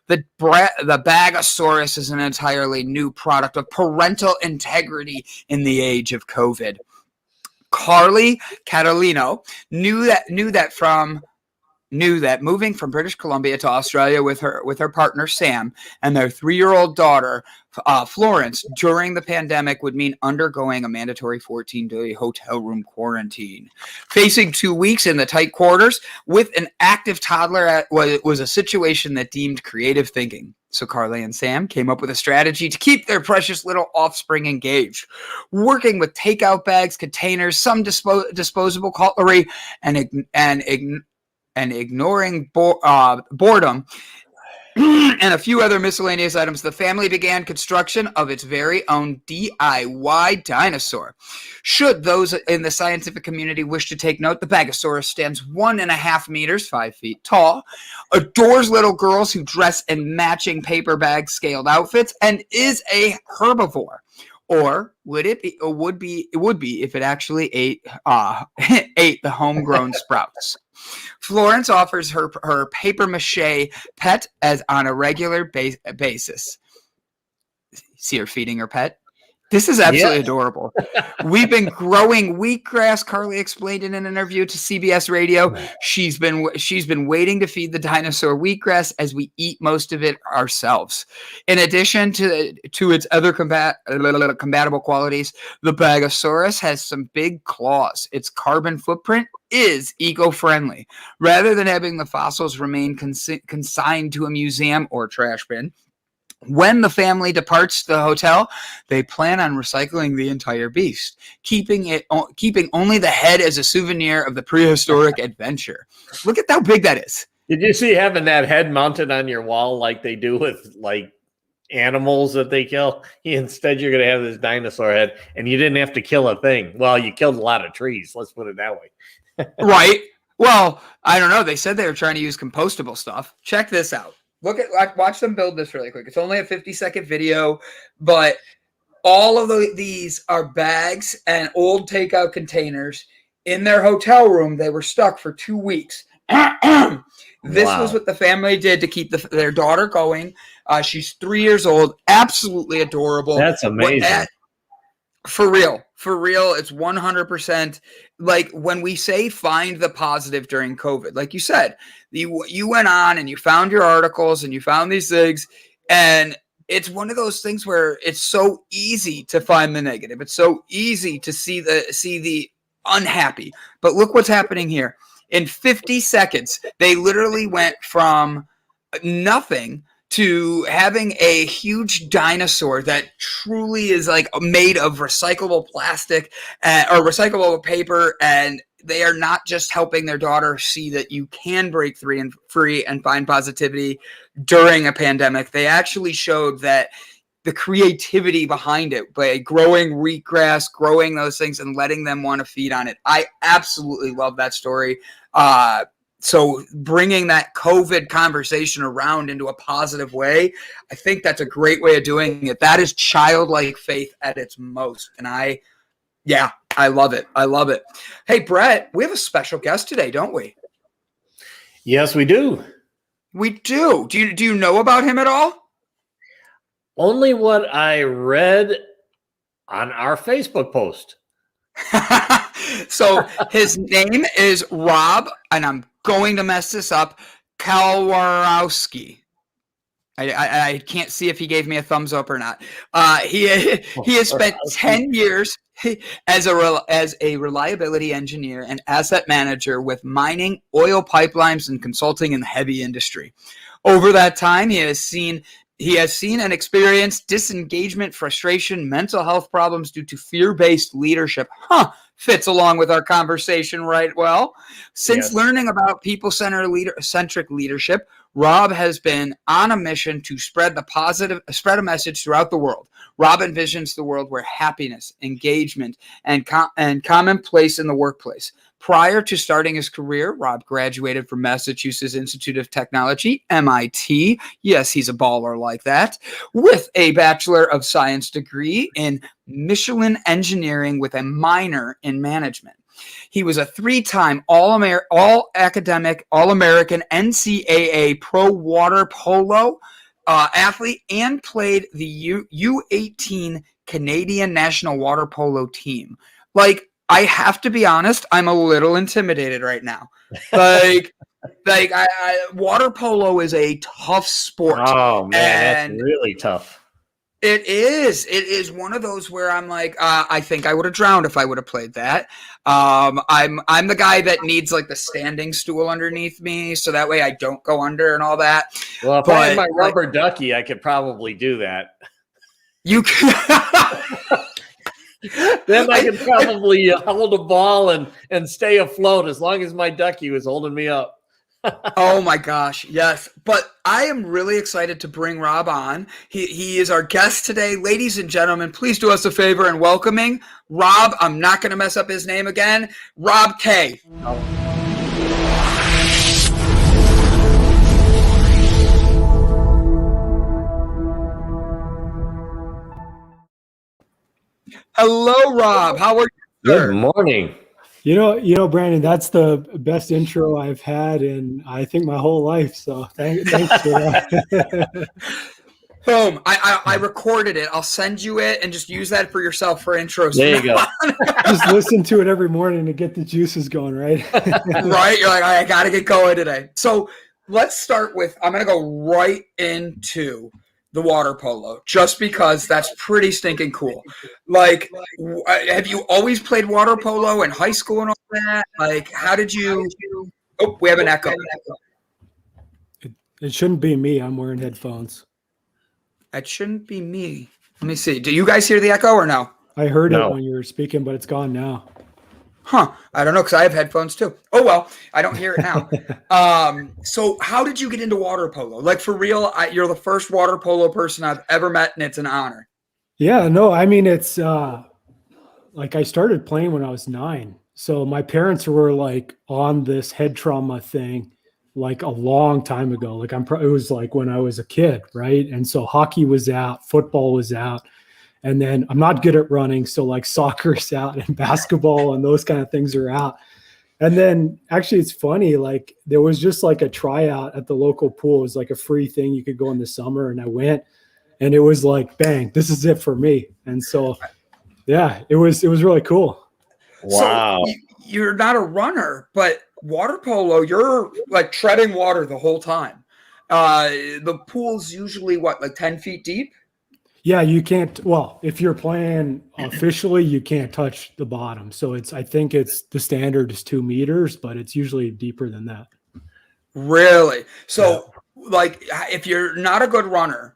the Bagosaurus is an entirely new product of parental integrity in the age of COVID. Carly Catalino knew that moving from British Columbia to Australia with her partner Sam and their 3-year-old daughter Florence during the pandemic would mean undergoing a mandatory 14-day hotel room quarantine. Facing 2 weeks in the tight quarters with an active toddler was a situation that deemed creative thinking. So Carly and Sam came up with a strategy to keep their precious little offspring engaged, working with takeout bags, containers, some disposable cutlery, and ignoring boredom and a few other miscellaneous items. The family began construction of its very own DIY dinosaur. Should those in the scientific community wish to take note, the Bagosaurus stands 1.5 meters, 5 feet tall, adores little girls who dress in matching paper bag scaled outfits, and is a herbivore. Or would it be? Or would be? It would be if it actually ate the homegrown sprouts. Florence offers her paper mache pet as on a regular basis. See her feeding her pet. This is absolutely adorable. We've been growing wheatgrass, Carly explained in an interview to CBS Radio. She's been waiting to feed the dinosaur wheatgrass as we eat most of it ourselves. In addition to its other compatible qualities, the Bagosaurus has some big claws. Its carbon footprint is eco-friendly. Rather than having the fossils remain consigned to a museum or trash bin, When the family departs the hotel, they plan on recycling the entire beast, keeping only the head as a souvenir of the prehistoric adventure. Look at how big that is. Did you see having that head mounted on your wall like they do with like animals that they kill? Instead, you're going to have this dinosaur head, and you didn't have to kill a thing. Well, you killed a lot of trees. Let's put it that way. Right. Well, I don't know. They said they were trying to use compostable stuff. Check this out. Watch them build this really quick. It's only a 50-second video, but all of these are bags and old takeout containers in their hotel room. They were stuck for 2 weeks. This was what the family did to keep their daughter going. She's 3 years old. Absolutely adorable. That's amazing. For real, it's 100%. Like when we say find the positive during COVID, like you said, you went on and you found your articles and you found these things, and it's one of those things where it's so easy to find the negative. It's so easy to see the unhappy. But look what's happening here. In 50 seconds, they literally went from nothing to having a huge dinosaur that truly is like made of recyclable plastic or recyclable paper. And they are not just helping their daughter see that you can break free and find positivity during a pandemic. They actually showed that the creativity behind it by growing wheatgrass, growing those things and letting them want to feed on it. I absolutely love that story. So bringing that COVID conversation around into a positive way, I think that's a great way of doing it. That is childlike faith at its most. And I love it. I love it. Hey, Brett, we have a special guest today, don't we? Yes, we do. We do. Do you know about him at all? Only what I read on our Facebook post. So his name is Rob, and I'm going to mess this up, Kalwarowsky. I can't see if he gave me a thumbs up or not. He has spent 10 years as a reliability engineer and asset manager with mining, oil pipelines, and consulting in the heavy industry. Over that time, he has seen and experienced disengagement, frustration, mental health problems due to fear-based leadership. Fits along with our conversation right well. Since learning about people-centric leadership, Rob has been on a mission to spread a message throughout the world. Rob envisions the world where happiness, engagement, and commonplace in the workplace. Prior to starting his career, Rob graduated from Massachusetts Institute of Technology, MIT. Yes, he's a baller like that. With a Bachelor of Science degree in Michelin engineering with a minor in management. He was a 3-time All-Academic, All-American NCAA Pro Water Polo athlete and played the U18 Canadian National Water Polo team. Like, I have to be honest, I'm a little intimidated right now. Water polo is a tough sport. Oh man, that's really tough. It is. It is one of those where I'm like, I think I would have drowned if I would have played that. I'm the guy that needs like the standing stool underneath me, so that way I don't go under and all that. Well, if I had my rubber ducky, I could probably do that. You can. Then I could probably hold a ball and stay afloat as long as my ducky was holding me up. Oh my gosh, yes. But I am really excited to bring Rob on. He is our guest today. Ladies and gentlemen, please do us a favor in welcoming Rob. I'm not going to mess up his name again. Rob K. Hello, Rob. How are you? Good morning. You know, Brandon, that's the best intro I've had in, I think, my whole life. So thanks for that. Boom. I recorded it. I'll send you it and just use that for yourself for intros. There you go. Just listen to it every morning to get the juices going, right? Right? You're like, I got to get going today. So let's start with, I'm going to go right into the water polo, just because that's pretty stinking cool. Like, have you always played water polo in high school and all that? Like, how did you? Oh, we have an echo. It shouldn't be me. I'm wearing headphones. That shouldn't be me. Let me see. Do you guys hear the echo or no? I heard No. it when you were speaking, but it's gone now. Huh. I don't know, because I have headphones too. Oh, well, I don't hear it now. So how did you get into water polo? Like, for real, you're the first water polo person I've ever met, and it's an honor. Yeah, no, I mean, it's like I started playing when I was 9. So my parents were like on this head trauma thing like a long time ago. Like it was like when I was a kid, right? And so hockey was out, football was out. And then I'm not good at running. So like soccer's out and basketball and those kind of things are out. And then actually it's funny, like there was just like a tryout at the local pool. It was like a free thing. You could go in the summer and I went and it was like, bang, this is it for me. And so, yeah, it was really cool. Wow. So you're not a runner, but water polo, you're like treading water the whole time. The pool's usually what, like 10 feet deep? Yeah, you can't. Well, if you're playing officially, you can't touch the bottom. So I think the standard is 2 meters, but it's usually deeper than that. Really? So, like, if you're not a good runner,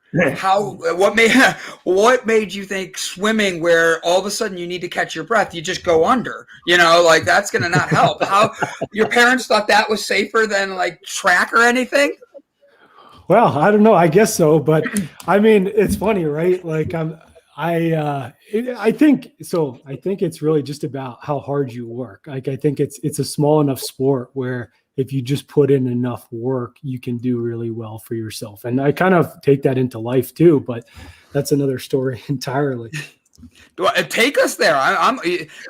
what made you think swimming, where all of a sudden you need to catch your breath, you just go under? You know, like that's gonna not help. How your parents thought that was safer than like track or anything? Well, I don't know. I guess so, but I mean, it's funny, right? Like I think so. I think it's really just about how hard you work. Like I think it's a small enough sport where if you just put in enough work, you can do really well for yourself. And I kind of take that into life too, but that's another story entirely. Take us there.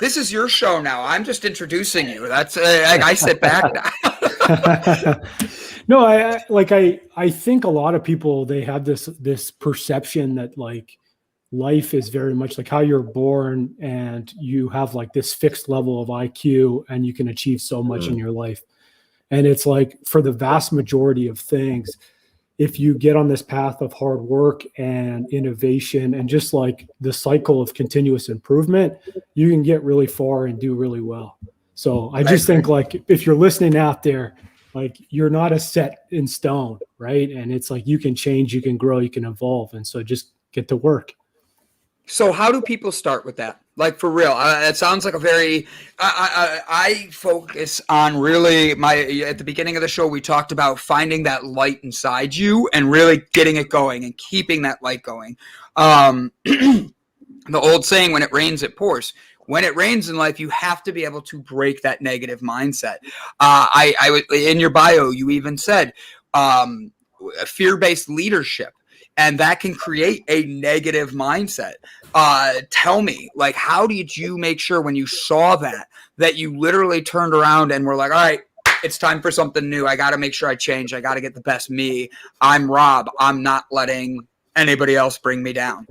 This is your show now. I'm just introducing you. That's I sit back now. No, I think a lot of people, they have this perception that like life is very much like how you're born and you have like this fixed level of IQ and you can achieve so much in your life. And it's like for the vast majority of things, if you get on this path of hard work and innovation and just like the cycle of continuous improvement, you can get really far and do really well. So I just think like if you're listening out there, like you're not a set in stone, right? And it's like you can change, you can grow, you can evolve. And so just get to work. So how do people start with that? Like for real, it sounds like a very, I focus on really at the beginning of the show, we talked about finding that light inside you and really getting it going and keeping that light going. The old saying, when it rains, it pours. When it rains in life, you have to be able to break that negative mindset. I in your bio, you even said fear-based leadership, and that can create a negative mindset. Tell me, like, how did you make sure when you saw that you literally turned around and were like, all right, it's time for something new. I got to make sure I change. I got to get the best me. I'm Rob. I'm not letting anybody else bring me down.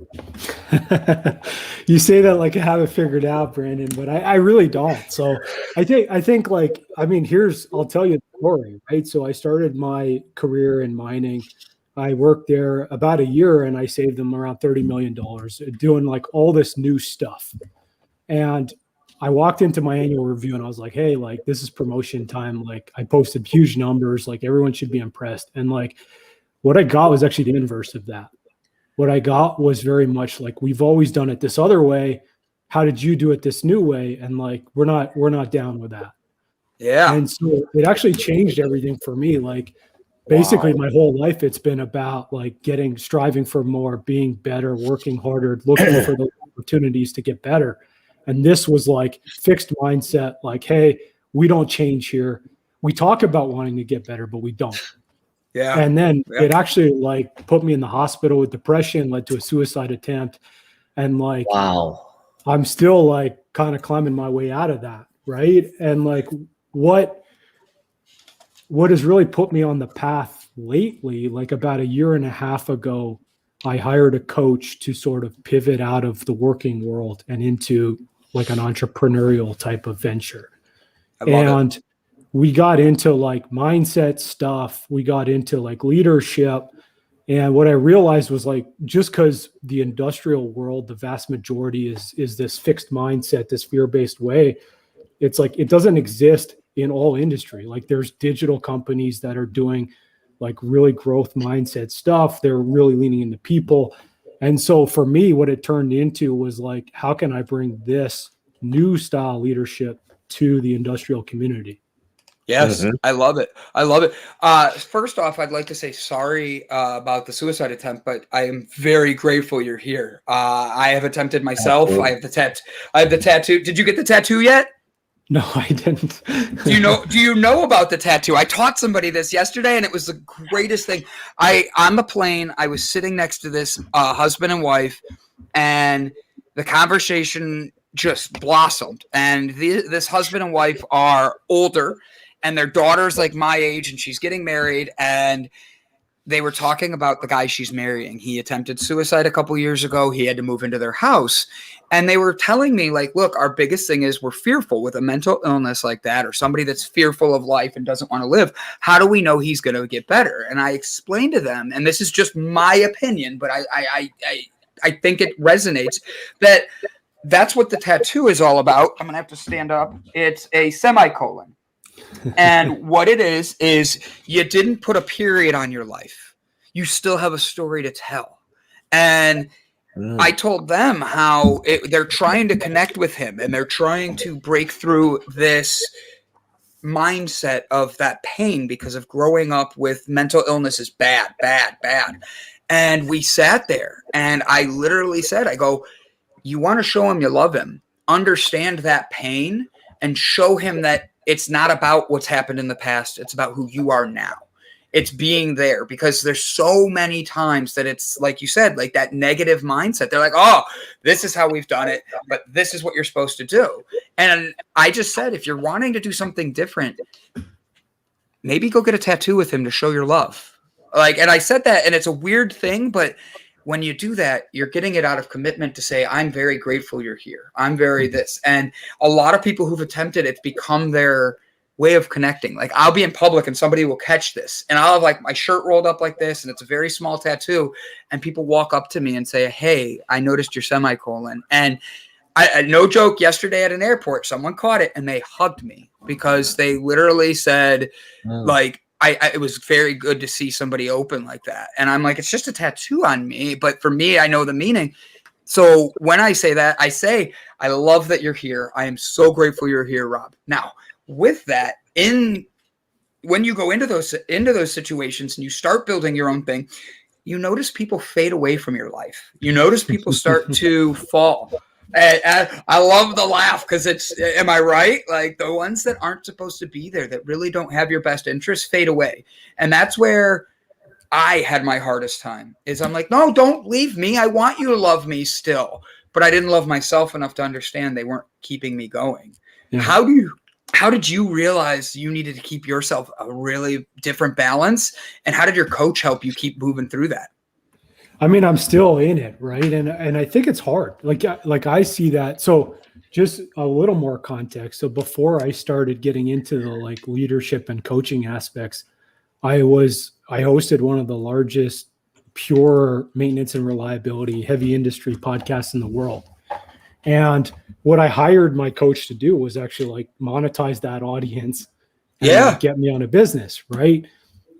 You say that like I have it figured out, Brandon, but I really don't. So I think like, I mean, I'll tell you the story, right? So I started my career in mining. I worked there about a year and I saved them around $30 million doing like all this new stuff. And I walked into my annual review and I was like, hey, like this is promotion time. Like I posted huge numbers, like everyone should be impressed. And like what I got was actually the inverse of that. What I got was very much like, we've always done it this other way. How did you do it this new way? And like, we're not down with that. Yeah. And so it actually changed everything for me. Like basically my whole life, it's been about like striving for more, being better, working harder, looking for those opportunities to get better. And this was like fixed mindset. Like, hey, we don't change here. We talk about wanting to get better, but we don't. Yeah. And then it actually like put me in the hospital with depression, led to a suicide attempt. And like, wow, I'm still like kind of climbing my way out of that. Right. And like what has really put me on the path lately, like about a year and a half ago, I hired a coach to sort of pivot out of the working world and into like an entrepreneurial type of venture. And we got into like mindset stuff. We got into like leadership. And what I realized was like, just because the industrial world, the vast majority is this fixed mindset, this fear-based way, it's like, it doesn't exist in all industry. Like there's digital companies that are doing like really growth mindset stuff. They're really leaning into people. And so for me, what it turned into was like, how can I bring this new style leadership to the industrial community? Yes, I love it. I love it. First off, I'd like to say sorry about the suicide attempt, but I am very grateful you're here. I have attempted myself. Absolutely. I have the tattoo. Did you get the tattoo yet? No, I didn't. Do you know about the tattoo? I taught somebody this yesterday, and it was the greatest thing. On the plane, I was sitting next to this husband and wife, and the conversation just blossomed. And this husband and wife are older, and their daughter's like my age, and she's getting married, and they were talking about the guy she's marrying. He attempted suicide a couple years ago. He had to move into their house. And they were telling me, like, look, our biggest thing is we're fearful with a mental illness like that, or somebody that's fearful of life and doesn't want to live. How do we know he's going to get better? And I explained to them, and this is just my opinion, but I think it resonates, that's what the tattoo is all about. I'm going to have to stand up. It's a semicolon. And what it is you didn't put a period on your life. You still have a story to tell. And I told them how they're trying to connect with him, and they're trying to break through this mindset of that pain because of growing up with mental illness is bad, bad, bad. And we sat there, and I literally said, I go, you want to show him you love him, understand that pain, and show him that it's not about what's happened in the past. It's about who you are now. It's being there, because there's so many times that it's like you said, like that negative mindset. They're like, oh, this is how we've done it, but this is what you're supposed to do. And I just said, if you're wanting to do something different, maybe go get a tattoo with him to show your love. Like, and I said that, and it's a weird thing, but when you do that, you're getting it out of commitment to say, I'm very grateful you're here. I'm very this. And a lot of people who've attempted it's become their way of connecting. Like, I'll be in public and somebody will catch this, and I'll have like my shirt rolled up like this, and it's a very small tattoo, and people walk up to me and say, hey, I noticed your semicolon. And I no joke, yesterday at an airport, someone caught it and they hugged me because they literally said, like, it was very good to see somebody open like that. And I'm like, it's just a tattoo on me. But for me, I know the meaning. So when I say that, I say, I love that you're here. I am so grateful you're here, Rob. Now, with that, when you go into those situations and you start building your own thing, you notice people fade away from your life. You notice people start to fall. And I love the laugh, because am I right? Like, the ones that aren't supposed to be there, that really don't have your best interests, fade away. And that's where I had my hardest time, is I'm like, no, don't leave me. I want you to love me still. But I didn't love myself enough to understand they weren't keeping me going. Yeah. How did you realize you needed to keep yourself a really different balance? And how did your coach help you keep moving through that? I mean, I'm still in it, right? And I think it's hard. Like I see that. So just a little more context. So before I started getting into the like leadership and coaching aspects, I hosted one of the largest pure maintenance and reliability heavy industry podcasts in the world. And what I hired my coach to do was actually like monetize that audience and like, get me on a business, right?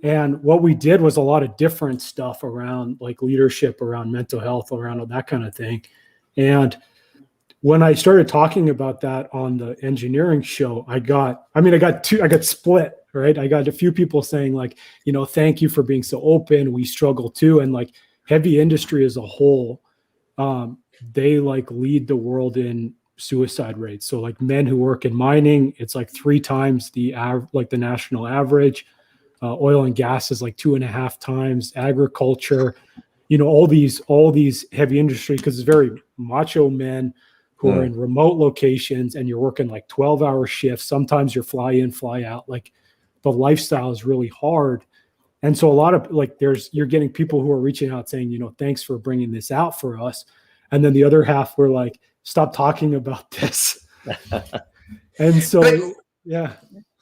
And what we did was a lot of different stuff around like leadership, around mental health, around that kind of thing. And when I started talking about that on the engineering show, I got split, right? I got a few people saying like, thank you for being so open. We struggle too. And like heavy industry as a whole, they like lead the world in suicide rates. So like men who work in mining, it's like 3 times the national average. Oil and gas is like 2.5 times. Agriculture, all these heavy industry, because it's very macho men who are in remote locations, and you're working like 12-hour shifts. Sometimes you're fly in, fly out. Like the lifestyle is really hard. And so a lot of like you're getting people who are reaching out saying, thanks for bringing this out for us. And then the other half were like, stop talking about this. And so, yeah.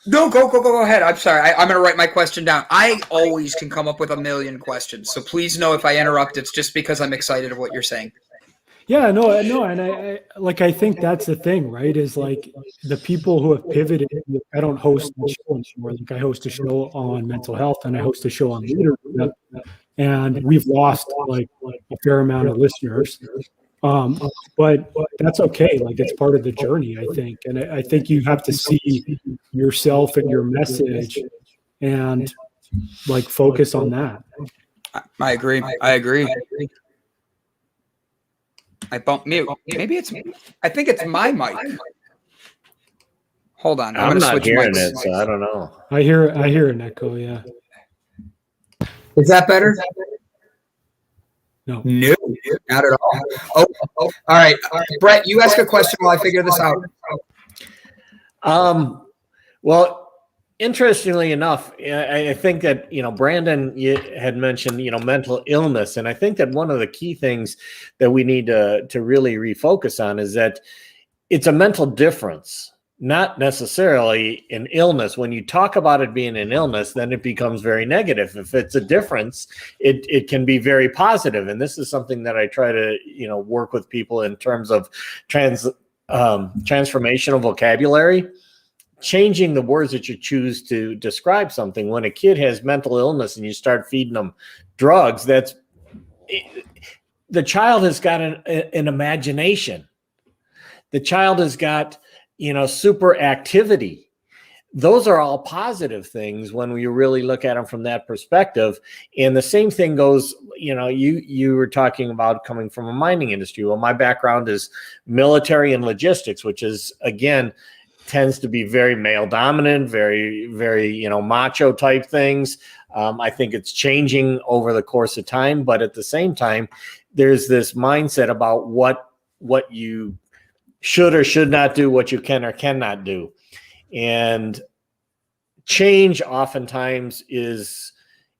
No, go ahead. I'm sorry. I'm going to write my question down. I always can come up with a million questions. So please know if I interrupt, it's just because I'm excited of what you're saying. Yeah, no, and I think that's the thing, right? Is like the people who have pivoted. I don't host a show anymore. Like I host a show on mental health, and I host a show on leadership, and we've lost like a fair amount of listeners. But that's okay. Like it's part of the journey, I think, and I think you have to see yourself and your message, and like focus on that. I agree. I bumped mute. Maybe it's. I think it's my mic. Hold on. I'm gonna not switch hearing mics. it, so I don't know. I hear an echo. Yeah. Is that better? No, Not at all. Oh, all right. Brett, you ask a question while I figure this out. Well, interestingly enough, I think that, Brandon had mentioned, mental illness. And I think that one of the key things that we need to really refocus on is that it's a mental difference, not necessarily an illness. When you talk about it being an illness, then it becomes very negative. If it's a difference, it can be very positive. And this is something that I try to, work with people in terms of transformational vocabulary. Changing the words that you choose to describe something. When a kid has mental illness and you start feeding them drugs, the child has got an imagination. The child has got, super activity. Those are all positive things when we really look at them from that perspective. And the same thing goes, you were talking about coming from a mining industry. Well, my background is military and logistics, which is, again, tends to be very male dominant, very, very, macho type things. I think it's changing over the course of time, but at the same time, there's this mindset about what you should or should not do, what you can or cannot do. And change oftentimes is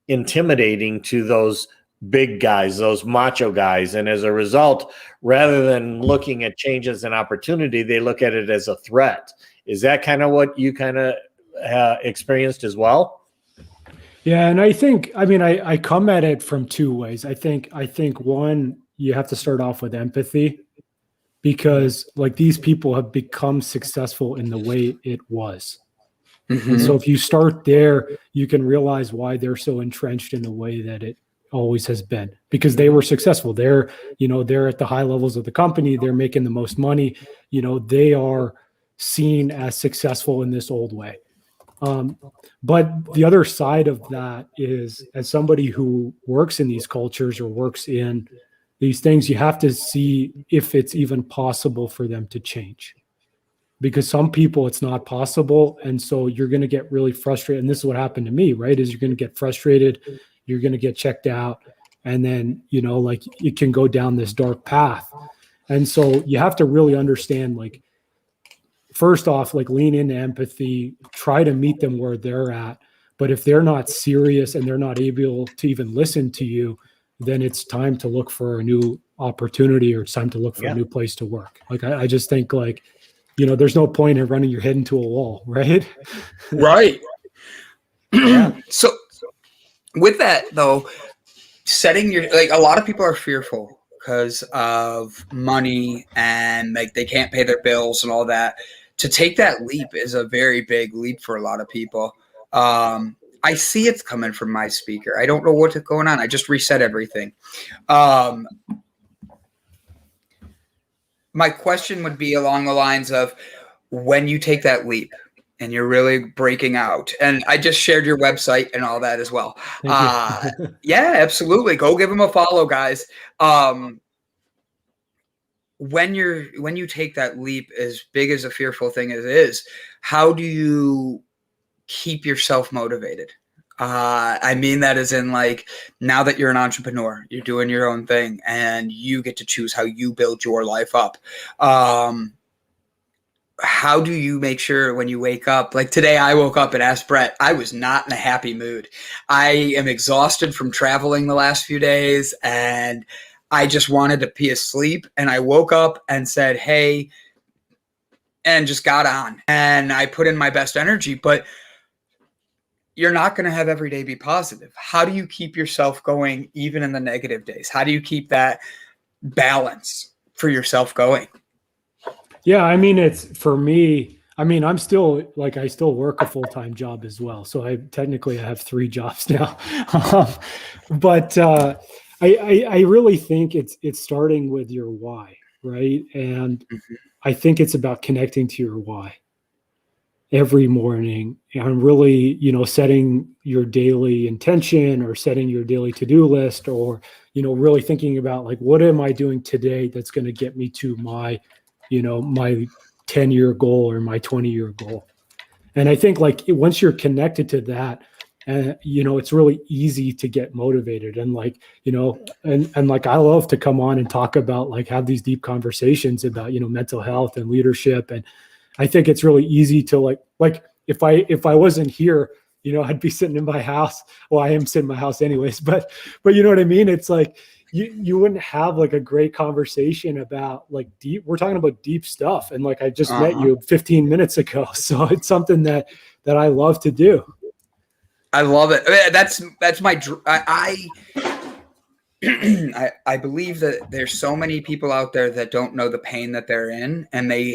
intimidating to those big guys, those macho guys. And as a result, rather than looking at change as an opportunity, they look at it as a threat. Is that kind of what you kind of experienced as well? Yeah, and I come at it from two ways. I think one, you have to start off with empathy, because like these people have become successful in the way it was. Mm-hmm. And so if you start there, you can realize why they're so entrenched in the way that it always has been, because they were successful. They're at the high levels of the company. They're making the most money. They are seen as successful in this old way. But the other side of that is, as somebody who works in these cultures or works in these things, you have to see if it's even possible for them to change, because some people it's not possible. And so you're going to get really frustrated. And this is what happened to me, right? Is you're going to get frustrated, you're going to get checked out. And then, like it can go down this dark path. And so you have to really understand, like, first off, like lean into empathy, try to meet them where they're at. But if they're not serious and they're not able to even listen to you, then it's time to look for a new opportunity, or it's time to look for a new place to work. Like, I just think, like, there's no point in running your head into a wall, right? Right. Yeah. So with that though, setting a lot of people are fearful because of money and like they can't pay their bills and all that. To take that leap is a very big leap for a lot of people. I see it's coming from my speaker. I don't know what's going on. I just reset everything. My question would be along the lines of, when you take that leap and you're really breaking out, and I just shared your website and all that as well. Yeah, absolutely. Go give them a follow, guys. When you take that leap, as big as a fearful thing as it is, how do you keep yourself motivated? I mean that as in, like, now that you're an entrepreneur, you're doing your own thing and you get to choose how you build your life up. How do you make sure when you wake up, like today I woke up and asked Brett, I was not in a happy mood. I am exhausted from traveling the last few days and I just wanted to be asleep. And I woke up and said, hey, and just got on and I put in my best energy. But you're not going to have every day be positive. How do you keep yourself going even in the negative days? How do you keep that balance for yourself going? Yeah, I mean, it's for me. I mean, I'm still like I still work a full-time job as well, so I have 3 jobs now. But I really think it's starting with your why, right? And I think it's about connecting to your why every morning and really, setting your daily intention or setting your daily to-do list, or really thinking about like, what am I doing today that's going to get me to my 10-year goal or my 20-year goal. And I think like once you're connected to that, it's really easy to get motivated. And like, and like, I love to come on and talk about, like, have these deep conversations about, mental health and leadership. And I think it's really easy to like if I wasn't here, I'd be sitting in my house. Well, I am sitting in my house anyways, but you know what I mean? It's like, you wouldn't have like a great conversation about like we're talking about deep stuff. And like, I just met you 15 minutes ago. So it's something that I love to do. I love it. That's my, I believe that there's so many people out there that don't know the pain that they're in, and they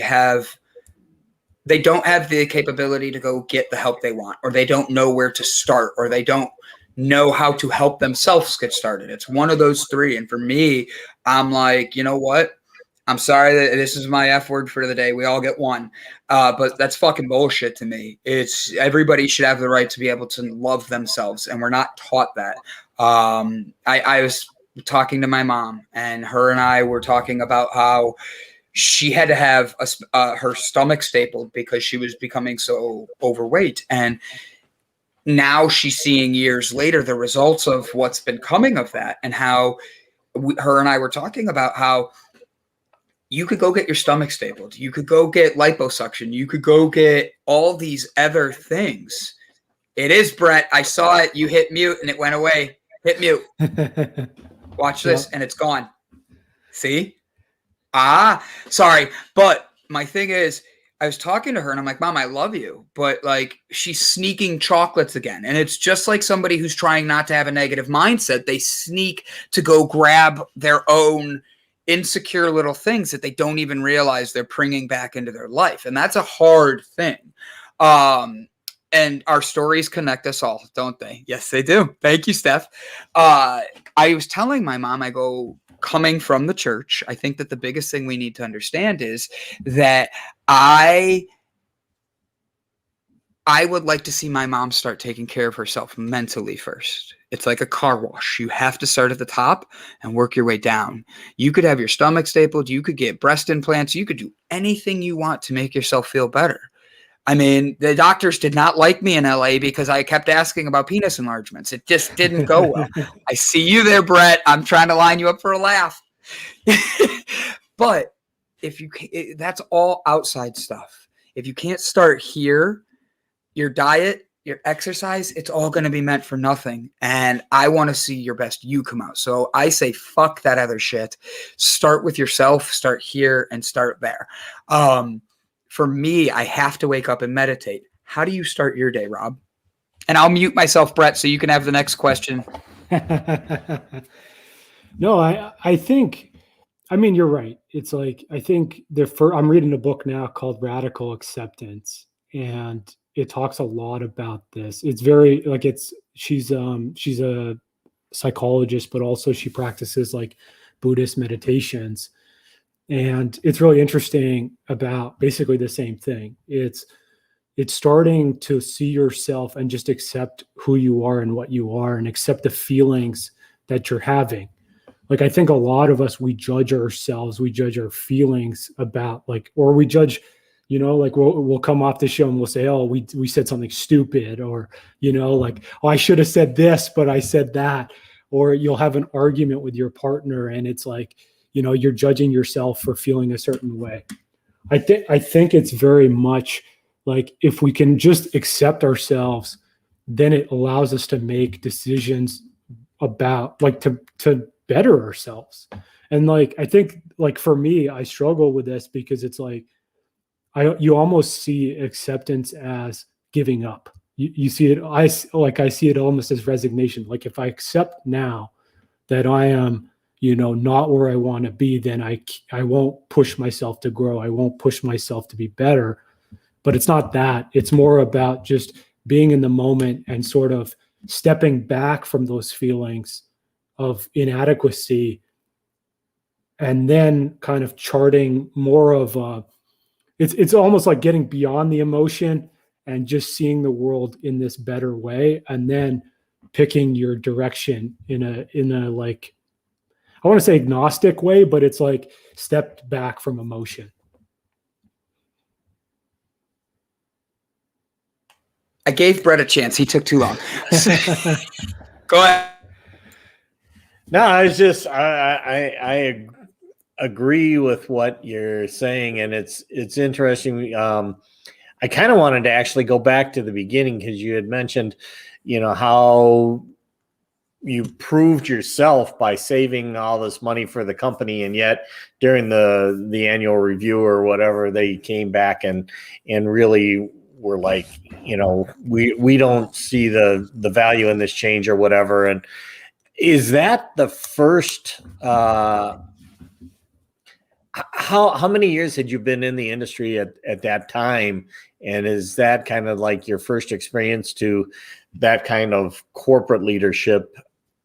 don't have the capability to go get the help they want, or they don't know where to start, or they don't know how to help themselves get started. It's one of those 3. And for me, I'm like, you know what? I'm sorry that this is my F word for the day. We all get one. But that's fucking bullshit to me. It's everybody should have the right to be able to love themselves. And we're not taught that. I was talking to my mom, and her and I were talking about how she had to have her stomach stapled because she was becoming so overweight. And now she's seeing years later the results of what's been coming of that, and how her and I were talking about how you could go get your stomach stapled. You could go get liposuction. You could go get all these other things. It is, Brett. I saw it. You hit mute and it went away. Hit mute. Watch this and it's gone. See? Sorry. But my thing is, I was talking to her and I'm like, Mom, I love you. But like, she's sneaking chocolates again. And it's just like somebody who's trying not to have a negative mindset. They sneak to go grab their own insecure little things that they don't even realize they're bringing back into their life. And that's a hard thing. And our stories connect us all, don't they? Yes, they do. Thank you, Steph. I was telling my mom, I go, coming from the church, I think that the biggest thing we need to understand is that I would like to see my mom start taking care of herself mentally first. It's like a car wash. You have to start at the top and work your way down. You could have your stomach stapled. You could get breast implants. You could do anything you want to make yourself feel better. I mean, the doctors did not like me in LA because I kept asking about penis enlargements. It just didn't go well. I see you there, Brett. I'm trying to line you up for a laugh. But that's all outside stuff. If you can't start here, your diet, your exercise, it's all going to be meant for nothing. And I want to see your best you come out. So I say, fuck that other shit. Start with yourself, start here and start there. For me, I have to wake up and meditate. How do you start your day, Rob? And I'll mute myself, Brett, so you can have the next question. No, I think, I mean, you're right. It's like, I think I'm reading a book now called Radical Acceptance, and it talks a lot about this. It's very like she's a psychologist, but also she practices like Buddhist meditations. And it's really interesting about basically the same thing. It's starting to see yourself and just accept who you are and what you are, and accept the feelings that you're having. Like, I think a lot of us, we judge ourselves, we judge our feelings about like, or we judge, like we'll come off the show and we'll say, oh, we said something stupid, or, like, oh, I should have said this, but I said that. Or you'll have an argument with your partner and it's like, you're judging yourself for feeling a certain way. I think it's very much like, if we can just accept ourselves, then it allows us to make decisions about like to better ourselves. And like, I think like for me, I struggle with this because it's like, you almost see acceptance as giving up. You see it. I see it almost as resignation. Like, if I accept now that I am not where I want to be, then I won't push myself to grow. I won't push myself to be better. But it's not that. It's more about just being in the moment and sort of stepping back from those feelings of inadequacy, and then kind of charting more of it's almost like getting beyond the emotion and just seeing the world in this better way, and then picking your direction in a like, I want to say agnostic way, but it's like stepped back from emotion. I gave Brett a chance. He took too long. Go ahead. No, I agree with what you're saying, and it's interesting. I kind of wanted to actually go back to the beginning, because you had mentioned, how you proved yourself by saving all this money for the company, and yet during the annual review or whatever, they came back and really were like, we don't see the value in this change or whatever. And is that the first? How many years had you been in the industry at that time? And is that kind of like your first experience to that kind of corporate leadership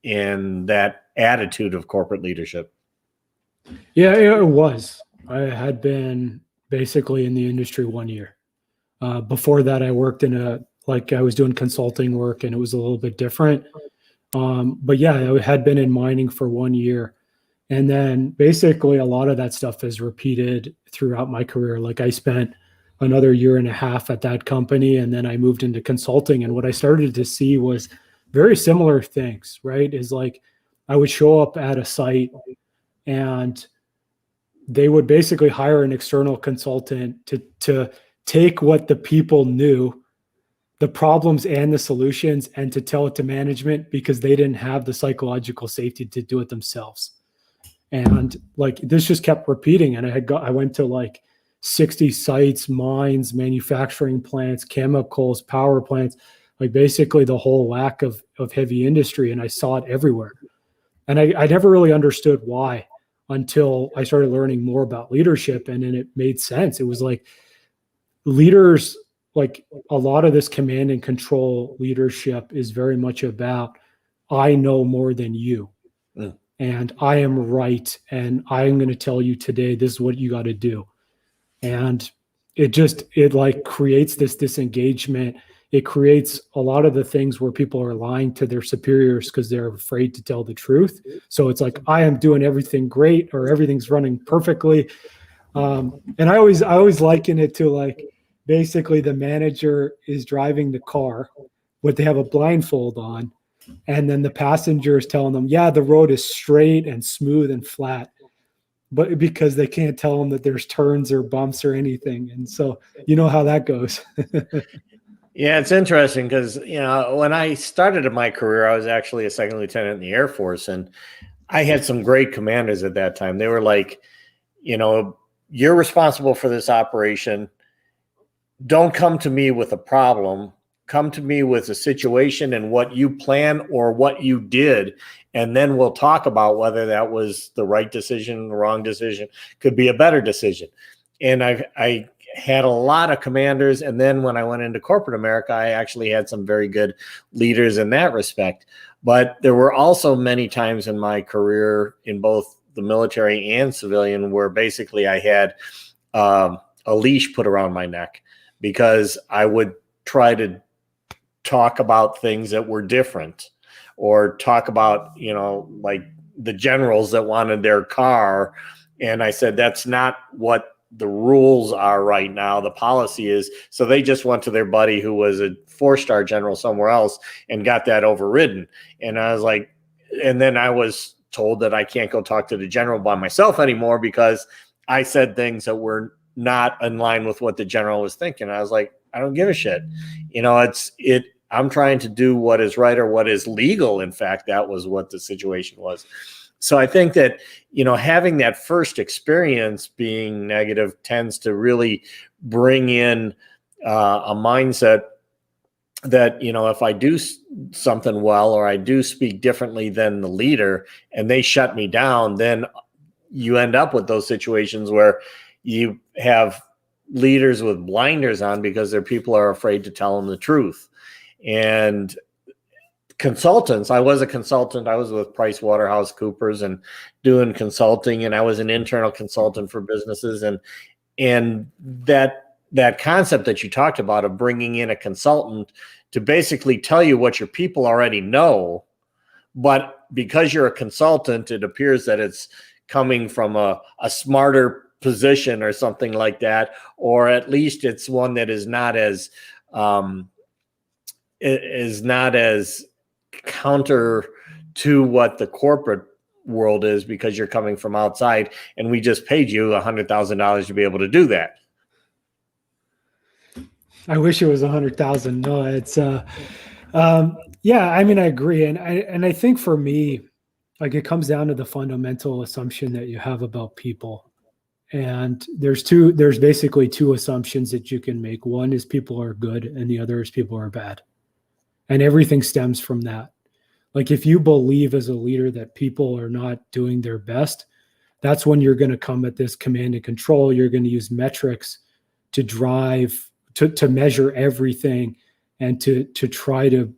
and that attitude of corporate leadership? Yeah, it was. I had been basically in the industry 1 year. Before that, I worked I was doing consulting work, and it was a little bit different. But yeah, I had been in mining for 1 year. And then basically a lot of that stuff is repeated throughout my career. Like, I spent another year and a half at that company, and then I moved into consulting. And what I started to see was very similar things, right? Is like, I would show up at a site, and they would basically hire an external consultant to take what the people knew, the problems and the solutions, and to tell it to management, because they didn't have the psychological safety to do it themselves. And like, this just kept repeating. And I went to like 60 sites, mines, manufacturing plants, chemicals, power plants, like basically the whole whack of heavy industry. And I saw it everywhere. And I never really understood why until I started learning more about leadership. And then it made sense. It was like, leaders, like a lot of this command and control leadership is very much about, I know more than you. And I am right. And I'm going to tell you today, this is what you got to do. And it like creates this disengagement. It creates a lot of the things where people are lying to their superiors because they're afraid to tell the truth. So it's like, I am doing everything great, or everything's running perfectly. And I always liken it to like, basically the manager is driving the car, but they have a blindfold on. And then the passenger is telling them, yeah, the road is straight and smooth and flat, but because they can't tell them that there's turns or bumps or anything. And so, you know how that goes. Yeah, it's interesting because, when I started in my career, I was actually a second lieutenant in the Air Force, and I had some great commanders at that time. They were like, you're responsible for this operation. Don't come to me with a problem. Come to me with a situation and what you plan or what you did, and then we'll talk about whether that was the right decision, the wrong decision, could be a better decision. And I had a lot of commanders, and then when I went into corporate America, I actually had some very good leaders in that respect. But there were also many times in my career in both the military and civilian where basically I had a leash put around my neck, because I would try to talk about things that were different, or talk about, like the generals that wanted their car. And I said, that's not what the rules are right now. The policy is, so they just went to their buddy who was a 4-star general somewhere else and got that overridden. And I was like, and then I was told that I can't go talk to the general by myself anymore because I said things that were not in line with what the general was thinking. I was like, I don't give a shit. I'm trying to do what is right or what is legal. In fact, that was what the situation was. So I think that, having that first experience being negative tends to really bring in a mindset that, if I do something well, or I do speak differently than the leader and they shut me down, then you end up with those situations where you have leaders with blinders on because their people are afraid to tell them the truth. And consultants, I was a consultant. I was with PricewaterhouseCoopers and doing consulting, and I was an internal consultant for businesses. And that concept that you talked about of bringing in a consultant to basically tell you what your people already know, but because you're a consultant, it appears that it's coming from a smarter position or something like that, or at least it's one that is not as counter to what the corporate world is, because you're coming from outside and we just paid you $100,000 to be able to do that. I wish it was 100,000. No, it's yeah, I mean, I agree. And I think for me, like, it comes down to the fundamental assumption that you have about people. And there's basically two assumptions that you can make. One is people are good, and the other is people are bad. And everything stems from that. Like, if you believe as a leader that people are not doing their best, that's when you're going to come at this command and control. You're going to use metrics to drive, to measure everything, and to try to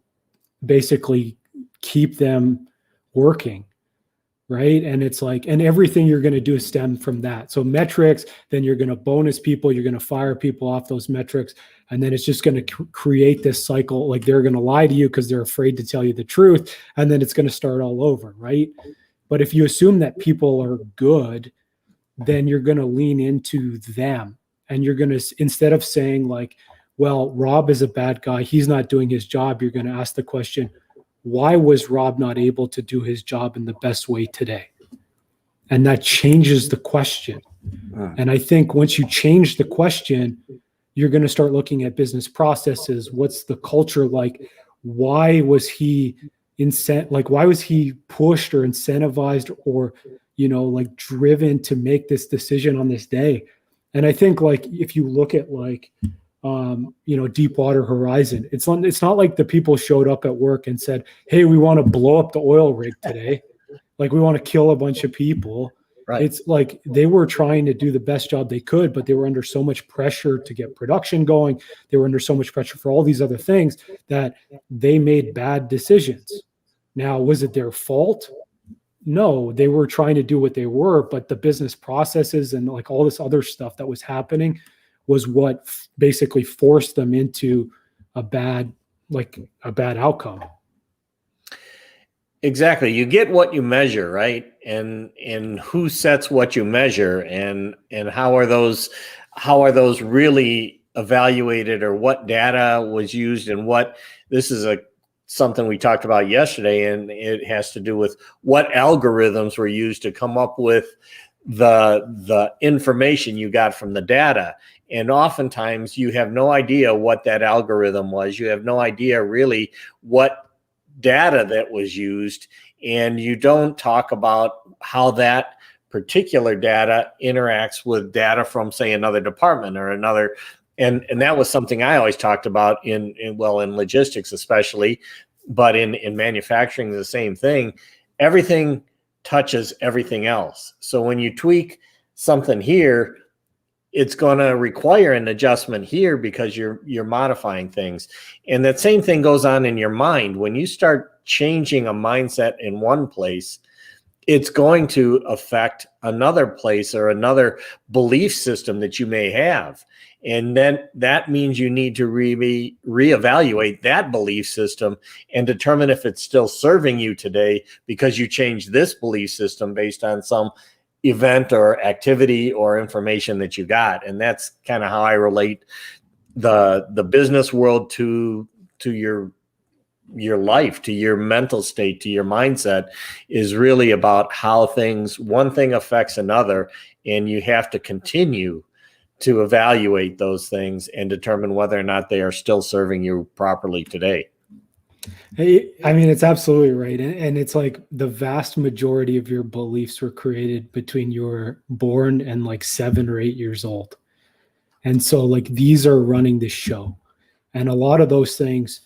basically keep them working. Right. And it's like, and everything you're going to do stem from that. So metrics, then you're going to bonus people, you're going to fire people off those metrics. And then it's just going to create this cycle. Like, they're going to lie to you because they're afraid to tell you the truth. And then it's going to start all over. Right. But if you assume that people are good, then you're going to lean into them. And you're going to, instead of saying like, well, Rob is a bad guy, he's not doing his job, you're going to ask the question, why was Rob not able to do his job in the best way today? And that changes the question. And I think once you change the question, you're going to start looking at business processes. What's the culture like? Why was he why was he pushed or incentivized or, like, driven to make this decision on this day? And I think, like, if you look at Deepwater Horizon, it's not like the people showed up at work and said, hey, we want to blow up the oil rig today. Like, we want to kill a bunch of people. Right. It's like they were trying to do the best job they could, but they were under so much pressure to get production going. They were under so much pressure for all these other things that they made bad decisions. Now, was it their fault? No, they were trying to do what they were, but the business processes and like all this other stuff that was happening was what basically forced them into a bad outcome. Exactly. You get what you measure, right? And who sets what you measure, and how are those really evaluated, or what data was used, and what this is something we talked about yesterday, and it has to do with what algorithms were used to come up with the information you got from the data. And oftentimes you have no idea what that algorithm was. You have no idea really what data that was used, and you don't talk about how that particular data interacts with data from, say, another department or another. And that was something I always talked about in logistics especially, but in manufacturing, the same thing. Everything touches everything else. So when you tweak something here, it's going to require an adjustment here because you're modifying things. And that same thing goes on in your mind. When you start changing a mindset in one place, it's going to affect another place or another belief system that you may have. And then that means you need to reevaluate that belief system and determine if it's still serving you today because you changed this belief system based on some event or activity or information that you got. And that's kind of how I relate the business world to your life, to your mental state, to your mindset, is really about how one thing affects another, and you have to continue to evaluate those things and determine whether or not they are still serving you properly today. I mean, it's absolutely right. And it's like the vast majority of your beliefs were created between you were born and like 7 or 8 years old. And so like these are running the show. And a lot of those things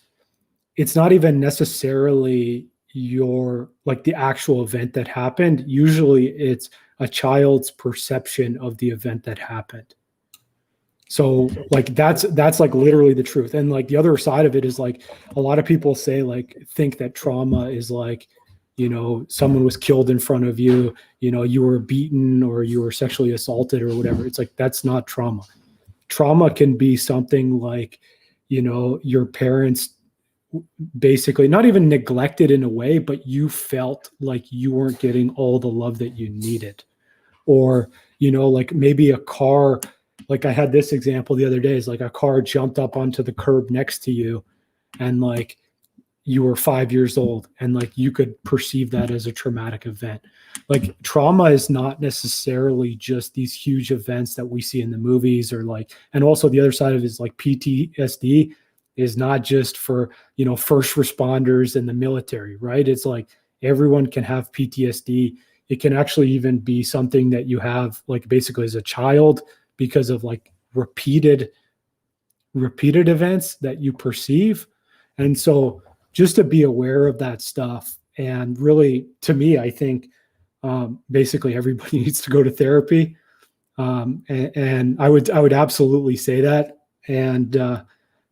it's not even necessarily your like the actual event that happened. Usually it's a child's perception of the event that happened. So like that's like literally the truth. And like the other side of it is like a lot of people say like think that trauma is like, you know, someone was killed in front of you, you know, you were beaten or you were sexually assaulted or whatever. It's like that's not trauma. Trauma can be something like, you know, your parents basically not even neglected in a way, but you felt like you weren't getting all the love that you needed. Or, you know, like maybe a car, like I had this example the other day, is like a car jumped up onto the curb next to you and like you were 5 years old and like you could perceive that as a traumatic event. Like trauma is not necessarily just these huge events that we see in the movies or like, and also the other side of it is like PTSD is not just for, you know, first responders in the military, right? It's like everyone can have PTSD. It can actually even be something that you have like basically as a child because of like repeated events that you perceive. And so just to be aware of that stuff. And really, to me, I think basically everybody needs to go to therapy. And I would absolutely say that. And,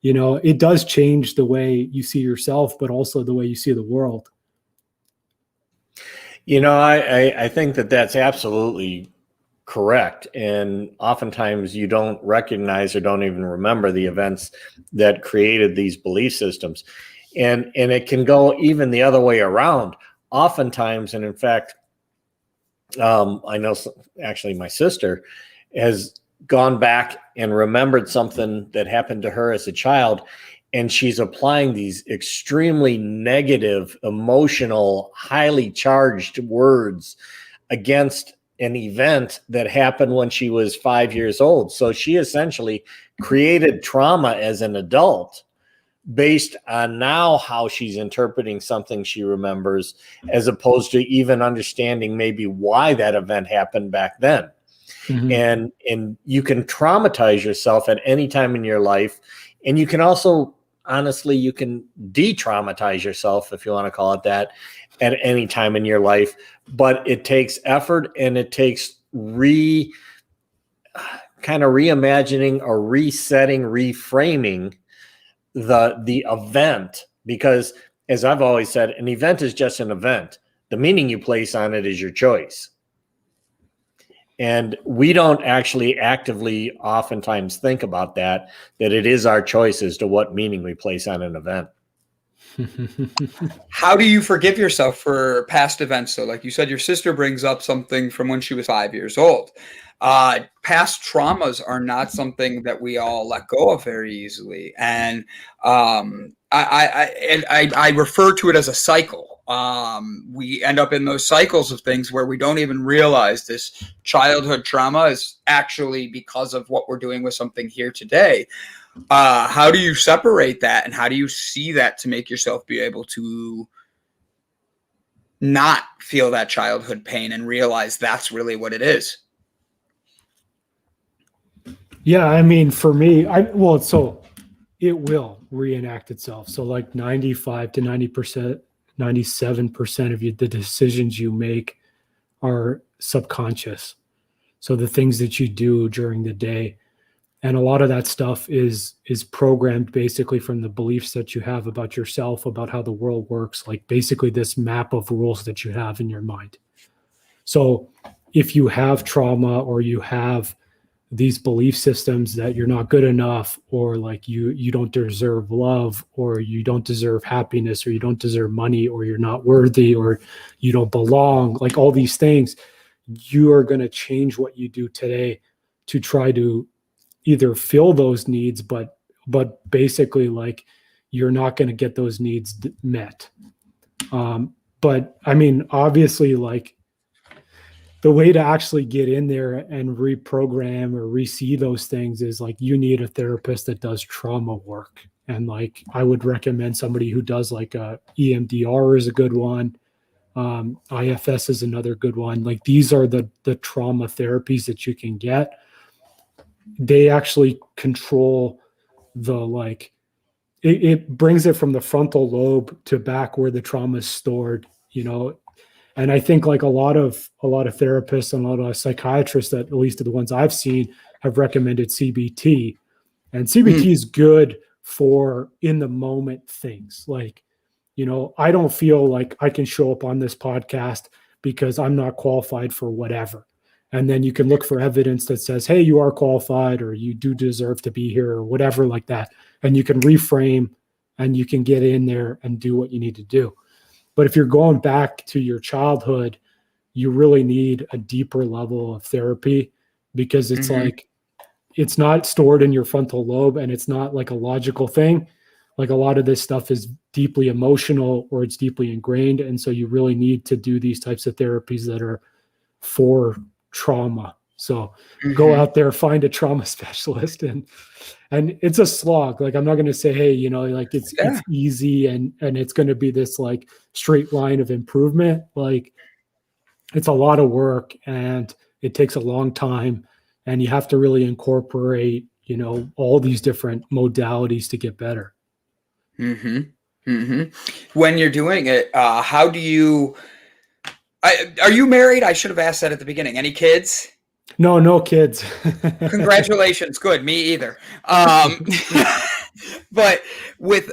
you know, it does change the way you see yourself, but also the way you see the world. You know, I think that that's absolutely correct. And oftentimes you don't recognize or don't even remember the events that created these belief systems. And it can go even the other way around. Oftentimes, and in fact, I know actually my sister has gone back and remembered something that happened to her as a child, and she's applying these extremely negative, emotional, highly charged words against an event that happened when she was 5 years old. So she essentially created trauma as an adult based on now how she's interpreting something she remembers, as opposed to even understanding maybe why that event happened back then. Mm-hmm. And you can traumatize yourself at any time in your life. And you can also, honestly, you can de-traumatize yourself, if you want to call it that, at any time in your life. But it takes effort, and it takes reimagining or resetting, reframing the event. Because as I've always said, an event is just an event. The meaning you place on it is your choice. And we don't actually actively oftentimes think about that it is our choice as to what meaning we place on an event. How do you forgive yourself for past events? So like you said, your sister brings up something from when she was 5 years old. Past traumas are not something that we all let go of very easily. And I refer to it as a cycle. We end up in those cycles of things where we don't even realize this childhood trauma is actually because of what we're doing with something here today. How do you separate that, and how do you see that to make yourself be able to not feel that childhood pain and realize that's really what it is? Yeah, I mean, for me, so it will reenact itself. So like 95 to 90%, 97% of the decisions you make are subconscious. So the things that you do during the day. And a lot of that stuff is programmed basically from the beliefs that you have about yourself, about how the world works, like basically this map of rules that you have in your mind. So if you have trauma, or you have these belief systems that you're not good enough, or like you don't deserve love, or you don't deserve happiness, or you don't deserve money, or you're not worthy, or you don't belong, like all these things, you are going to change what you do today to try to either fill those needs, but basically like you're not going to get those needs met. But I mean, obviously, like the way to actually get in there and reprogram or re-see those things is like you need a therapist that does trauma work. And like I would recommend somebody who does like a EMDR is a good one. IFS is another good one. Like these are the trauma therapies that you can get. They actually control the like it brings it from the frontal lobe to back where the trauma is stored, and I think like a lot of therapists and a lot of psychiatrists, that at least the ones I've seen, have recommended CBT. And CBT is good for in the moment things. Like, I don't feel like I can show up on this podcast because I'm not qualified for whatever. And then you can look for evidence that says, hey, you are qualified, or you do deserve to be here, or whatever like that. And you can reframe and you can get in there and do what you need to do. But if you're going back to your childhood, you really need a deeper level of therapy, because it's like, it's not stored in your frontal lobe, and it's not like a logical thing. Like a lot of this stuff is deeply emotional, or it's deeply ingrained. And so you really need to do these types of therapies that are for trauma. So go out there, find a trauma specialist, and it's a slog. Like, I'm not going to say, hey, like it's easy and it's going to be this like straight line of improvement. Like, it's a lot of work and it takes a long time, and you have to really incorporate, all these different modalities to get better. When you're doing it, how do you, are you married? I should have asked that at the beginning. Any kids? No kids. Congratulations. Good. Me either. But with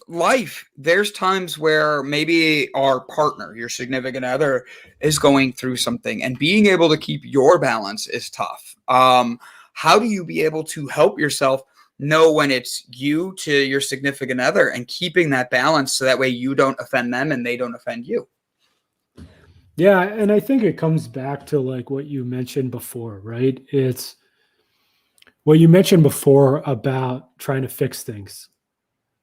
life, there's times where maybe our partner, your significant other, is going through something, and being able to keep your balance is tough. How do you be able to help yourself know when it's you to your significant other, and keeping that balance so that way you don't offend them and they don't offend you? Yeah. And I think it comes back to like what you mentioned before, right? It's what you mentioned before about trying to fix things.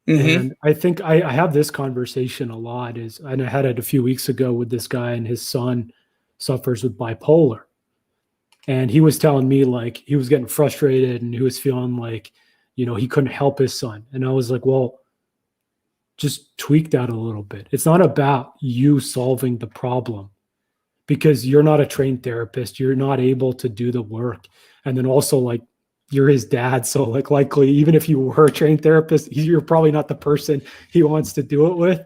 And I think I have this conversation a lot, and I had it a few weeks ago with this guy, and his son suffers with bipolar. And he was telling me like he was getting frustrated, and he was feeling like, he couldn't help his son. And I was like, well, just tweak that a little bit. It's not about you solving the problem, because you're not a trained therapist. You're not able to do the work. And then also, like, you're his dad. So like likely, even if you were a trained therapist, you're probably not the person he wants to do it with.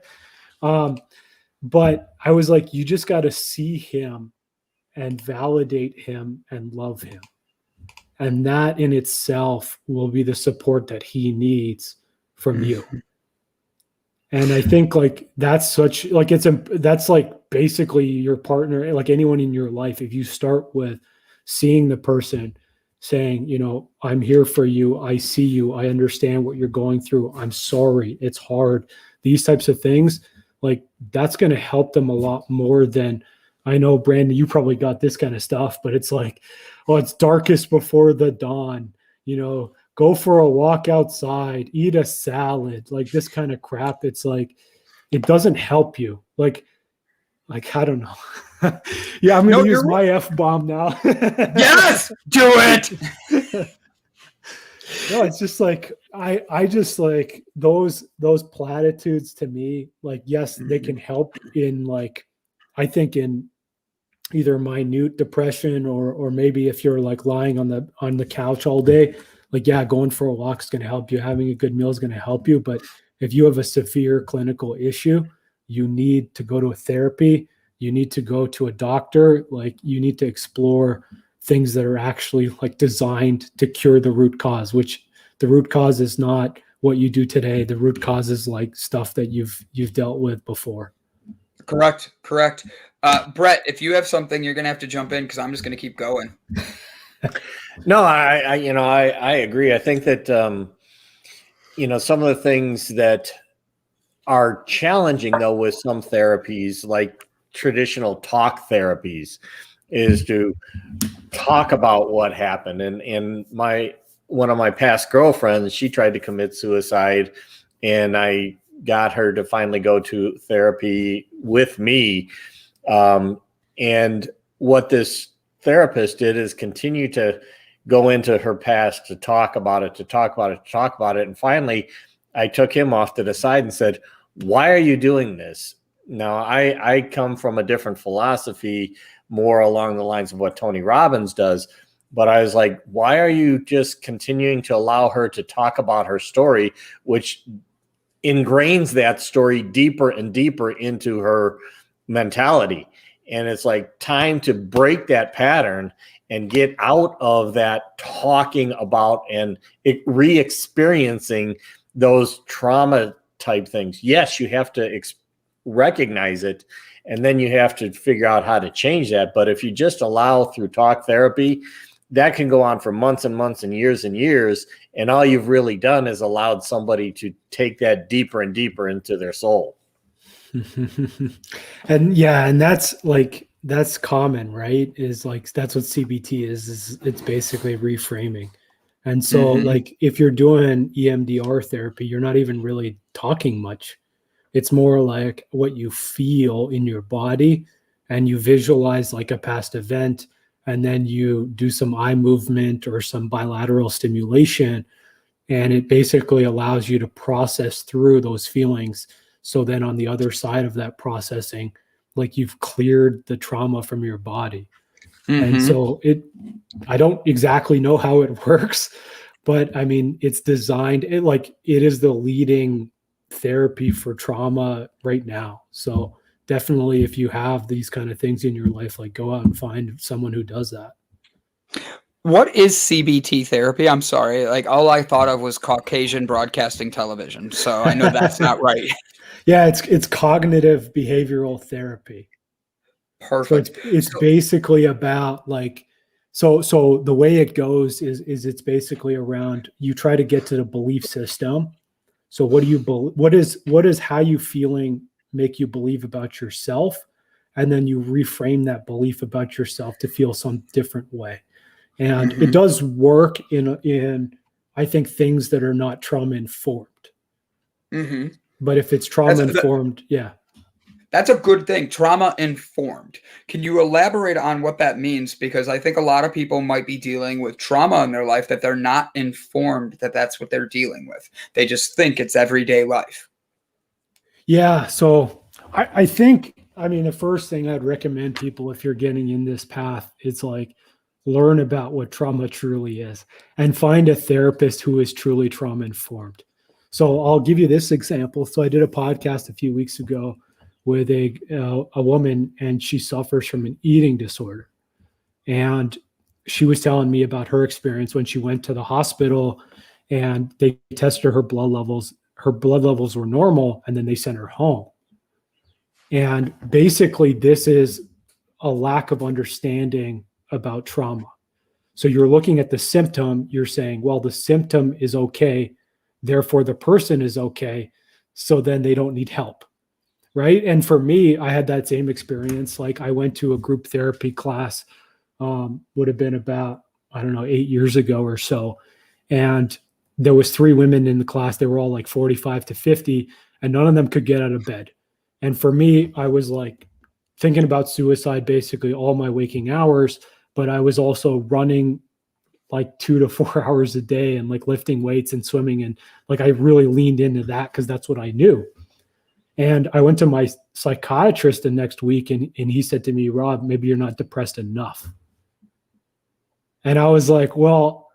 But I was like, you just got to see him and validate him and love him. And that in itself will be the support that he needs from you. And I think like that's such like, that's like basically your partner, like anyone in your life. If you start with seeing the person, saying, I'm here for you. I see you. I understand what you're going through. I'm sorry. It's hard. These types of things, like, that's going to help them a lot more than, I know, Brandon, you probably got this kind of stuff, but it's like, oh, it's darkest before the dawn, go for a walk outside, eat a salad, like this kind of crap. It's like, it doesn't help you. Like, I don't know. Yeah, I'm going to use my F-bomb now. Yes, do it. No, it's just like, I just like those platitudes to me, like, yes, they can help in like, I think in either minute depression or maybe if you're like lying on the couch all day, like, yeah, going for a walk is going to help you. Having a good meal is going to help you. But if you have a severe clinical issue, you need to go to a therapy. You need to go to a doctor. Like, you need to explore things that are actually like designed to cure the root cause, which the root cause is not what you do today. The root cause is like stuff that you've dealt with before. Correct. Brett, if you have something, you're going to have to jump in, because I'm just going to keep going. No, I agree. I think that, some of the things that are challenging though with some therapies, like traditional talk therapies, is to talk about what happened. And one of my past girlfriends, she tried to commit suicide, and I got her to finally go to therapy with me. And what this therapist did is continue to go into her past, to talk about it. And finally, I took him off to the side and said, why are you doing this? Now, I come from a different philosophy, more along the lines of what Tony Robbins does. But I was like, why are you just continuing to allow her to talk about her story, which ingrains that story deeper and deeper into her mentality? And it's like time to break that pattern and get out of that talking about and re-experiencing those trauma type things. Yes, you have to recognize it, and then you have to figure out how to change that. But if you just allow through talk therapy, that can go on for months and months and years, and all you've really done is allowed somebody to take that deeper and deeper into their soul. And yeah, and that's common, right? Is like, that's what CBT is it's basically reframing. And so like if you're doing EMDR therapy, you're not even really talking much. It's more like what you feel in your body, and you visualize like a past event, and then you do some eye movement or some bilateral stimulation, and it basically allows you to process through those feelings. So then on the other side of that processing, like you've cleared the trauma from your body. And so I don't exactly know how it works, but I mean, it's designed, it is the leading therapy for trauma right now. So definitely, if you have these kind of things in your life, like go out and find someone who does that. What is CBT therapy? I'm sorry. Like all I thought of was Caucasian broadcasting television. So I know that's not right. Yeah, it's cognitive behavioral therapy. Perfect. So it's basically about like, so the way it goes is it's basically around, you try to get to the belief system. So what is how you feeling make you believe about yourself, and then you reframe that belief about yourself to feel some different way. And it does work in I think things that are not trauma informed. But if it's trauma informed, yeah. That's a good thing. Trauma informed. Can you elaborate on what that means? Because I think a lot of people might be dealing with trauma in their life that they're not informed that that's what they're dealing with. They just think it's everyday life. Yeah. So I think, I mean, the first thing I'd recommend people, if you're getting in this path, it's like learn about what trauma truly is and find a therapist who is truly trauma informed. So I'll give you this example. So I did a podcast a few weeks ago with a woman, and she suffers from an eating disorder. And she was telling me about her experience when she went to the hospital and they tested her blood levels. Her blood levels were normal, and then they sent her home. And basically, this is a lack of understanding about trauma. So you're looking at the symptom, you're saying, well, the symptom is okay, therefore the person is okay, so then they don't need help. Right. And for me, I had that same experience. Like I went to a group therapy class, would have been about, 8 years ago or so. And there was 3 women in the class. They were all like 45 to 50, and none of them could get out of bed. And for me, I was like thinking about suicide basically all my waking hours, but I was also running like 2 to 4 hours a day and like lifting weights and swimming. And like, I really leaned into that because that's what I knew. And I went to my psychiatrist the next week, and he said to me, Rob, maybe you're not depressed enough. And I was like, well,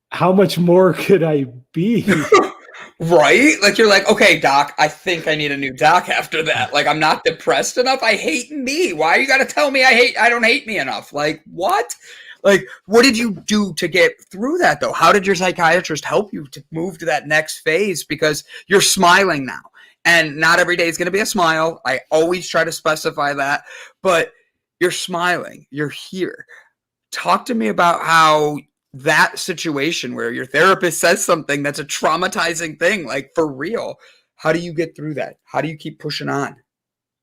how much more could I be? Right? Like you're like, okay, doc, I think I need a new doc after that. Like I'm not depressed enough. I hate me. Why you got to tell me I don't hate me enough? Like what? Like what did you do to get through that though? How did your psychiatrist help you to move to that next phase? Because you're smiling now. And not every day is going to be a smile. I always try to specify that. But you're smiling. You're here. Talk to me about how that situation where your therapist says something that's a traumatizing thing, like for real. How do you get through that? How do you keep pushing on?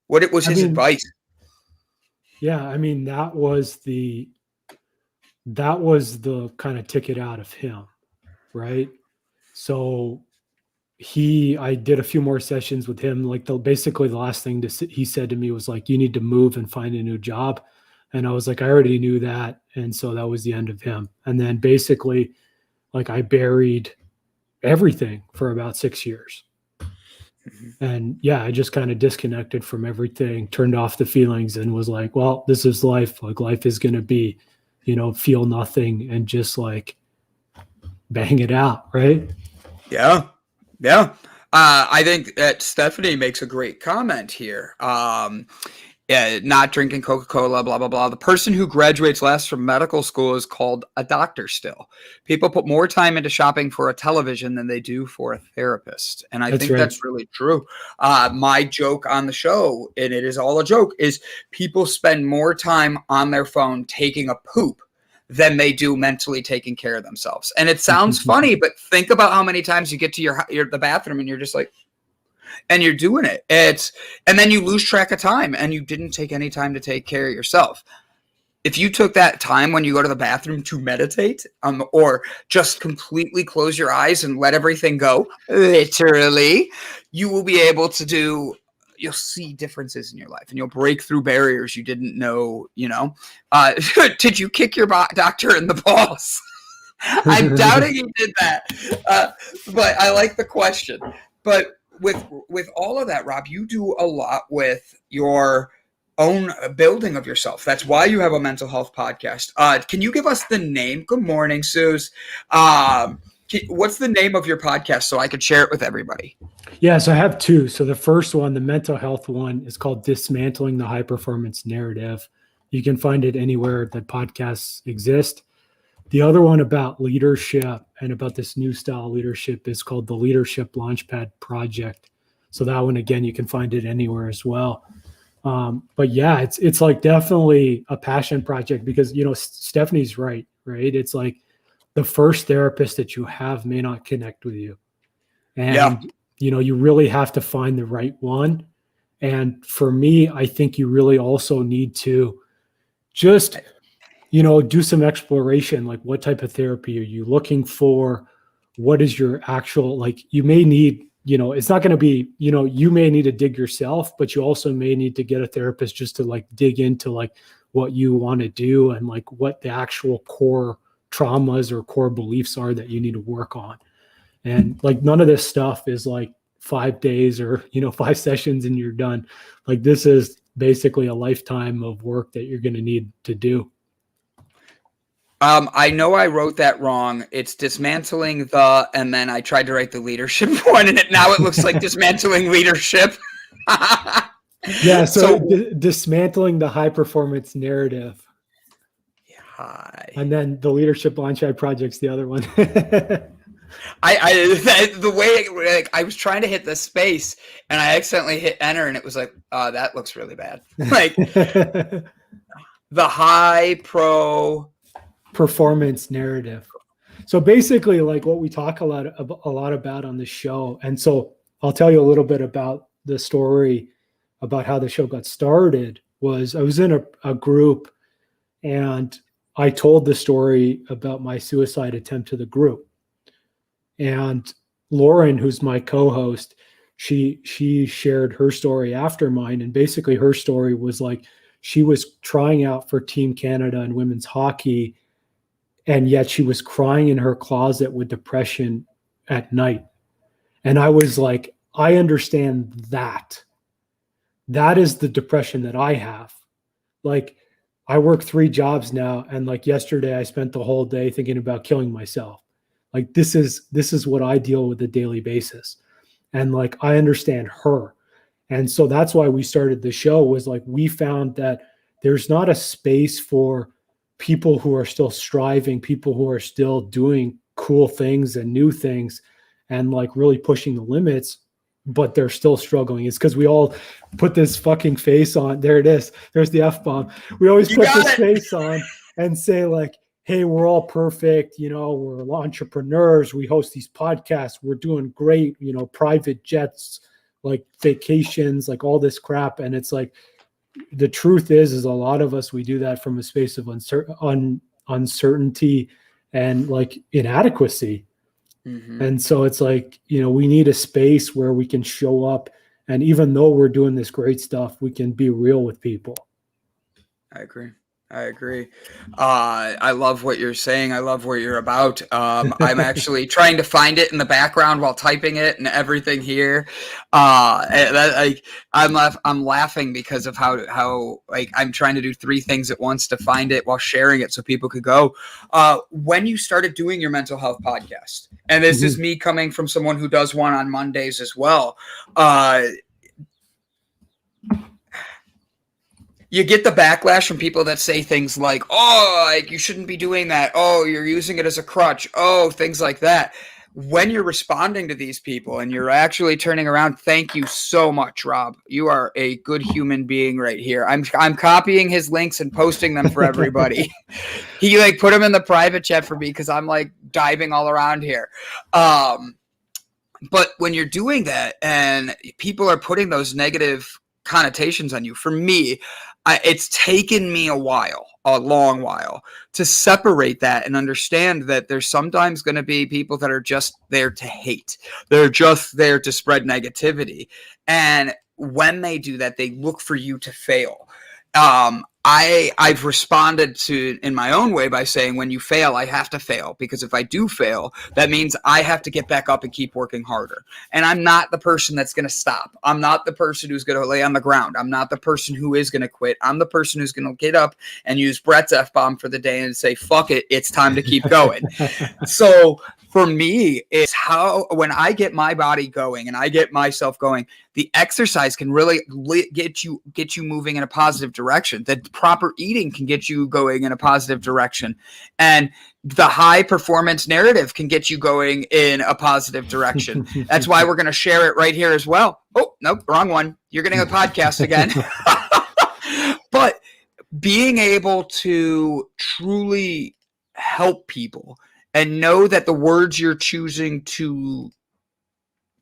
What was his advice? Yeah, I mean, that was the kind of ticket out of him, right? So I did a few more sessions with him. Like basically the last thing he said to me was like, you need to move and find a new job. And I was like, I already knew that. And so that was the end of him. And then basically like I buried everything for about 6 years. And yeah, I just kind of disconnected from everything, turned off the feelings, and was like, well, this is life. Like life is going to be. feel nothing and just like bang it out. Right. Yeah. Yeah. I think that Stephanie makes a great comment here. Not drinking Coca-Cola, blah, blah, blah. The person who graduates last from medical school is called a doctor still. People put more time into shopping for a television than they do for a therapist. And I think that's really true. My joke on the show, and it is all a joke, is people spend more time on their phone taking a poop than they do mentally taking care of themselves. And it sounds funny, but think about how many times you get to the bathroom and you're just like, and you're doing it. And then you lose track of time and you didn't take any time to take care of yourself. If you took that time when you go to the bathroom to meditate, or just completely close your eyes and let everything go, literally, you will be able to you'll see differences in your life and you'll break through barriers you didn't know, did you kick your doctor in the balls? I'm doubting you did that. But I like the question. But with all of that, Rob, you do a lot with your own building of yourself. That's why you have a mental health podcast. Can you give us the name? Good morning, Suze. What's the name of your podcast so I could share it with everybody? Yeah, so I have two. So the first one, the mental health one, is called Dismantling the High Performance Narrative. You can find it anywhere that podcasts exist. The other one about leadership and about this new style of leadership is called the Leadership Launchpad Project. So that one, again, you can find it anywhere as well. But yeah, it's like definitely a passion project because, Stephanie's right? It's like the first therapist that you have may not connect with you. And, you really have to find the right one. And for me, I think you really also need to just, do some exploration. Like, what type of therapy are you looking for? What is your actual, like, you may need, it's not going to be, you may need to dig yourself, but you also may need to get a therapist just to like dig into like what you want to do and like what the actual core traumas or core beliefs are that you need to work on. And like, none of this stuff is like 5 days or, 5 sessions and you're done. Like, this is basically a lifetime of work that you're going to need to do. I know I wrote that wrong. It's dismantling and then I tried to write the leadership one, and now it looks like dismantling leadership. Yeah. So dismantling the high performance narrative. Hi. And then the Leadership Launchpad Project's the other one. The way I was trying to hit the space and I accidentally hit enter, and it was like, that looks really bad. Like the high performance narrative. So basically, like what we talk a lot about on the show. And so I'll tell you a little bit about the story about how the show got started. Was I was in a group and I told the story about my suicide attempt to the group. And Lauren, who's my co-host, she shared her story after mine. And basically her story was like, she was trying out for Team Canada and women's hockey, and yet she was crying in her closet with depression at night. And I was like, I understand that. That is the depression that I have. Like, I work 3 jobs now. And like yesterday, I spent the whole day thinking about killing myself. Like, this is what I deal with on a daily basis. And like, I understand her. And so that's why we started the show, was like, we found that there's not a space for people who are still striving, people who are still doing cool things and new things and like really pushing the limits, but they're still struggling. It's because we all put this fucking face on. There it is. There's the F-bomb. We always put this face on and say like, hey, we're all perfect. We're entrepreneurs. We host these podcasts. We're doing great, private jets, like vacations, like all this crap. And it's like, the truth is a lot of us, we do that from a space of uncertainty and like inadequacy. Mm-hmm. And so it's like, we need a space where we can show up. And even though we're doing this great stuff, we can be real with people. I agree. I agree. I love what you're saying. I love what you're about. I'm actually trying to find it in the background while typing it and everything here. I'm laughing because of how like I'm trying to do 3 things at once to find it while sharing it so people could go. When you started doing your mental health podcast, and this is me coming from someone who does one on Mondays as well. You get the backlash from people that say things like, oh, like, you shouldn't be doing that. Oh, you're using it as a crutch. Oh, things like that. When you're responding to these people and you're actually turning around, thank you so much, Rob. You are a good human being right here. I'm copying his links and posting them for everybody. He like put them in the private chat for me because I'm like diving all around here. But when you're doing that and people are putting those negative connotations on you, for me, it's taken me a long while to separate that and understand that there's sometimes going to be people that are just there to hate. They're just there to spread negativity. And when they do that, they look for you to fail. I've responded to in my own way by saying, when you fail, I have to fail, because if I do fail, that means I have to get back up and keep working harder. And I'm not the person that's going to stop. I'm not the person who's going to lay on the ground. I'm not the person who is going to quit. I'm the person who's going to get up and use Brett's F-bomb for the day and say, fuck it, it's time to keep going. So for me, it's how, when I get my body going and I get myself going, the exercise can really get you moving in a positive direction. The proper eating can get you going in a positive direction. And the high performance narrative can get you going in a positive direction. That's why we're going to share it right here as well. Oh, nope, wrong one. You're getting a podcast again. But being able to truly help people and know that the words you're choosing to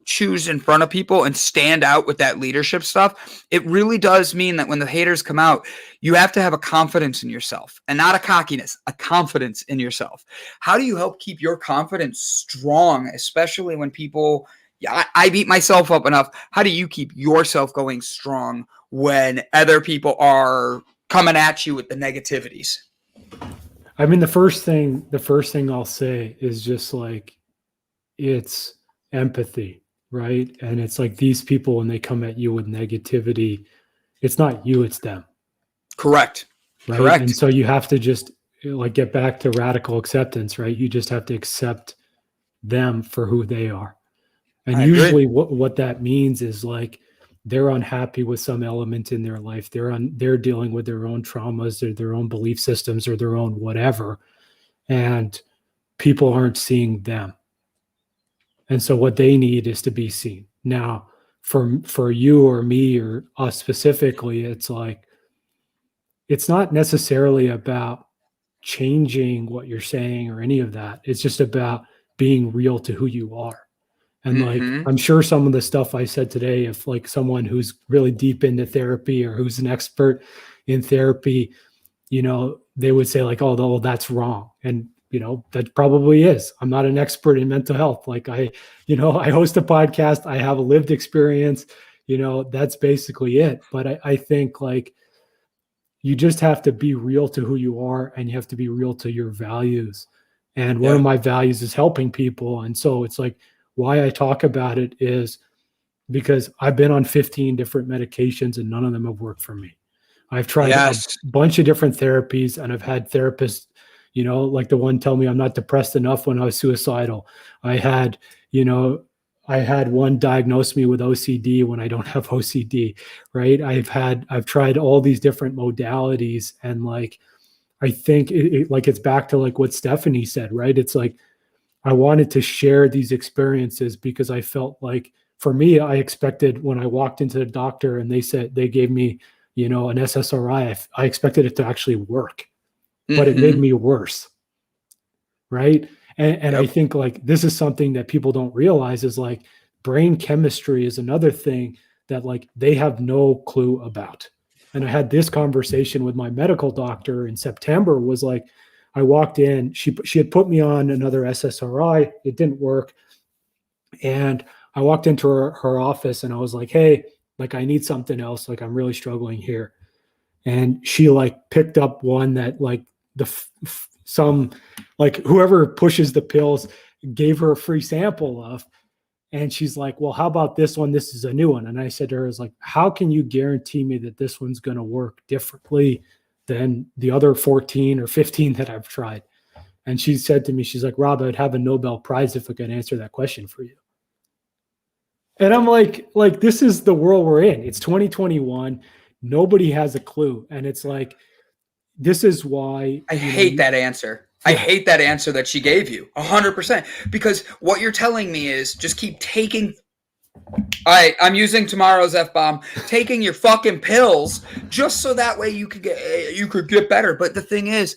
choose in front of people and stand out with that leadership stuff, it really does mean that when the haters come out, you have to have a confidence in yourself, and not a cockiness, a confidence in yourself. How do you help keep your confidence strong, especially when people, I beat myself up enough. How do you keep yourself going strong when other people are coming at you with the negativities? I mean, the first thing I'll say is just like, it's empathy. Right. And it's like, these people, when they come at you with negativity, it's not you, it's them. Correct. Right. Correct. And so you have to just like get back to radical acceptance, right? You just have to accept them for who they are. And usually what that means is like, they're unhappy with some element in their life. They're dealing with their own traumas, or their own belief systems, or their own whatever. And people aren't seeing them. And so what they need is to be seen. Now, for you or me or us specifically, it's like, it's not necessarily about changing what you're saying or any of that. It's just about being real to who you are. And like, I'm sure some of the stuff I said today, if like someone who's really deep into therapy or who's an expert in therapy, they would say like, oh, that's wrong. And that probably is. I'm not an expert in mental health. Like I host a podcast. I have a lived experience. That's basically it. But I think like, you just have to be real to who you are, and you have to be real to your values. And one of my values is helping people. And so it's like, why I talk about it is because I've been on 15 different medications and none of them have worked for me. I've tried a bunch of different therapies, and I've had therapists, like the one tell me I'm not depressed enough when I was suicidal. I had one diagnose me with OCD when I don't have OCD, right? I've tried all these different modalities, and like, I think it's back to like what Stephanie said, right? It's like, I wanted to share these experiences because I felt like, for me, I expected when I walked into the doctor and they gave me, an SSRI, I expected it to actually work. But it made me worse. Right. And I think like, this is something that people don't realize is like, brain chemistry is another thing that like, they have no clue about. And I had this conversation with my medical doctor in September. Was like, I walked in, she had put me on another SSRI. It didn't work. And I walked into her office and I was like, hey, like, I need something else. Like, I'm really struggling here. And she like picked up one that like some like whoever pushes the pills gave her a free sample of. And she's like, well, how about this one? This is a new one. And I said to her, I was like, how can you guarantee me that this one's going to work differently than the other 14 or 15 that I've tried? And she said to me, she's like, Rob, I'd have a Nobel Prize if I could answer that question for you. And I'm like, this is the world we're in. It's 2021. Nobody has a clue. And it's like, this is why I hate that answer. I hate that answer that she gave you 100%, because what you're telling me is just keep taking. I'm using tomorrow's F-bomb, taking your fucking pills just so that way you could get better. But the thing is,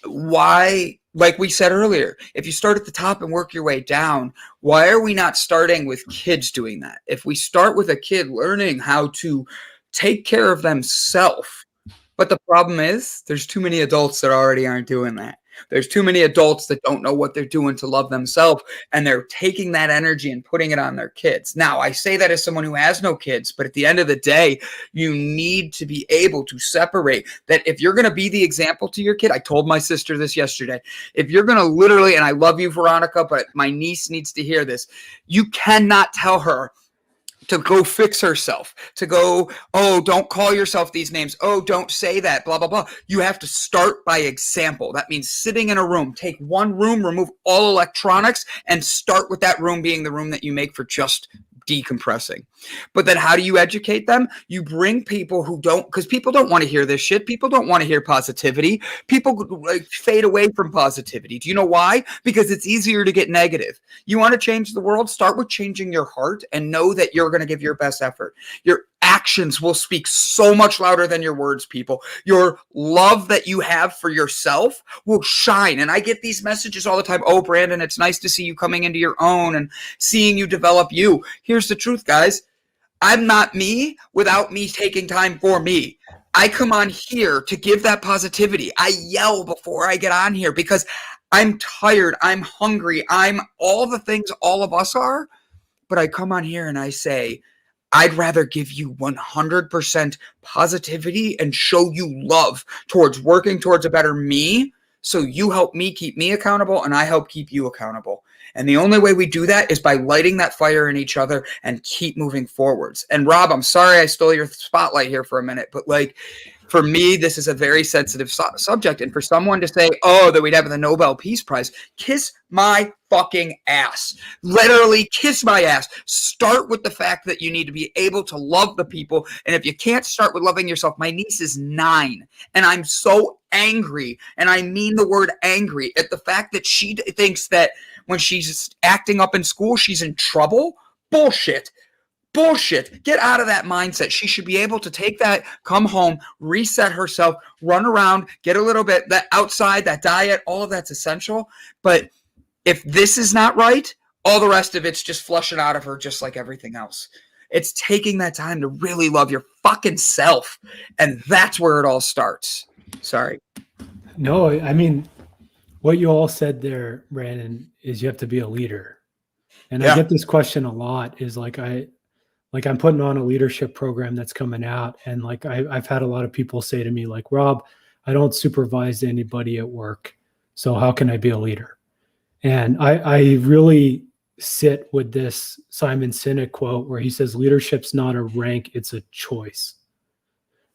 why, like we said earlier, if you start at the top and work your way down, why are we not starting with kids doing that? If we start with a kid learning how to take care of themselves, but the problem is there's too many adults that already aren't doing that. There's too many adults that don't know what they're doing to love themselves, and they're taking that energy and putting it on their kids. Now, I say that as someone who has no kids, but at the end of the day, you need to be able to separate that. If you're going to be the example to your kid, I told my sister this yesterday, if you're going to literally, and I love you, Veronica, but my niece needs to hear this, you cannot tell her to go fix herself, to go, oh, don't call yourself these names. Oh, don't say that, blah, blah, blah. You have to start by example. That means sitting in a room, take one room, remove all electronics, and start with that room being the room that you make for just decompressing. But then how do you educate them? You bring people who don't, because people don't want to hear this shit. People don't want to hear positivity. People like fade away from positivity. Do you know why? Because it's easier to get negative. You want to change the world? Start with changing your heart and know that you're going to give your best effort. Your actions will speak so much louder than your words, people. Your love that you have for yourself will shine. And I get these messages all the time. Oh, Brandon, it's nice to see you coming into your own and seeing you develop you. Here's the truth, guys. I'm not me without me taking time for me. I come on here to give that positivity. I yell before I get on here because I'm tired. I'm hungry. I'm all the things all of us are. But I come on here and I say, I'd rather give you 100% positivity and show you love towards working towards a better me. So you help me keep me accountable and I help keep you accountable. And the only way we do that is by lighting that fire in each other and keep moving forwards. And Rob, I'm sorry I stole your spotlight here for a minute, but like for me, this is a very sensitive subject. And for someone to say, oh, that we'd have the Nobel Peace Prize, kiss my fucking ass. Literally kiss my ass. Start with the fact that you need to be able to love the people. And if you can't start with loving yourself, my niece is 9 and I'm so angry, and I mean the word angry, at the fact that she thinks that when she's acting up in school, she's in trouble. Bullshit. Get out of that mindset. She should be able to take that, come home, reset herself, run around, get a little bit that outside, that diet, all of that's essential. But if this is not right, all the rest of it's just flushing out of her, just like everything else. It's taking that time to really love your fucking self. And that's where it all starts. Sorry. No, I mean, what you all said there, Brandon, is you have to be a leader. And I get this question a lot, is like, I'm putting on a leadership program that's coming out. And like, I've had a lot of people say to me like, Rob, I don't supervise anybody at work. So how can I be a leader? And I really sit with this Simon Sinek quote where he says, leadership's not a rank, it's a choice.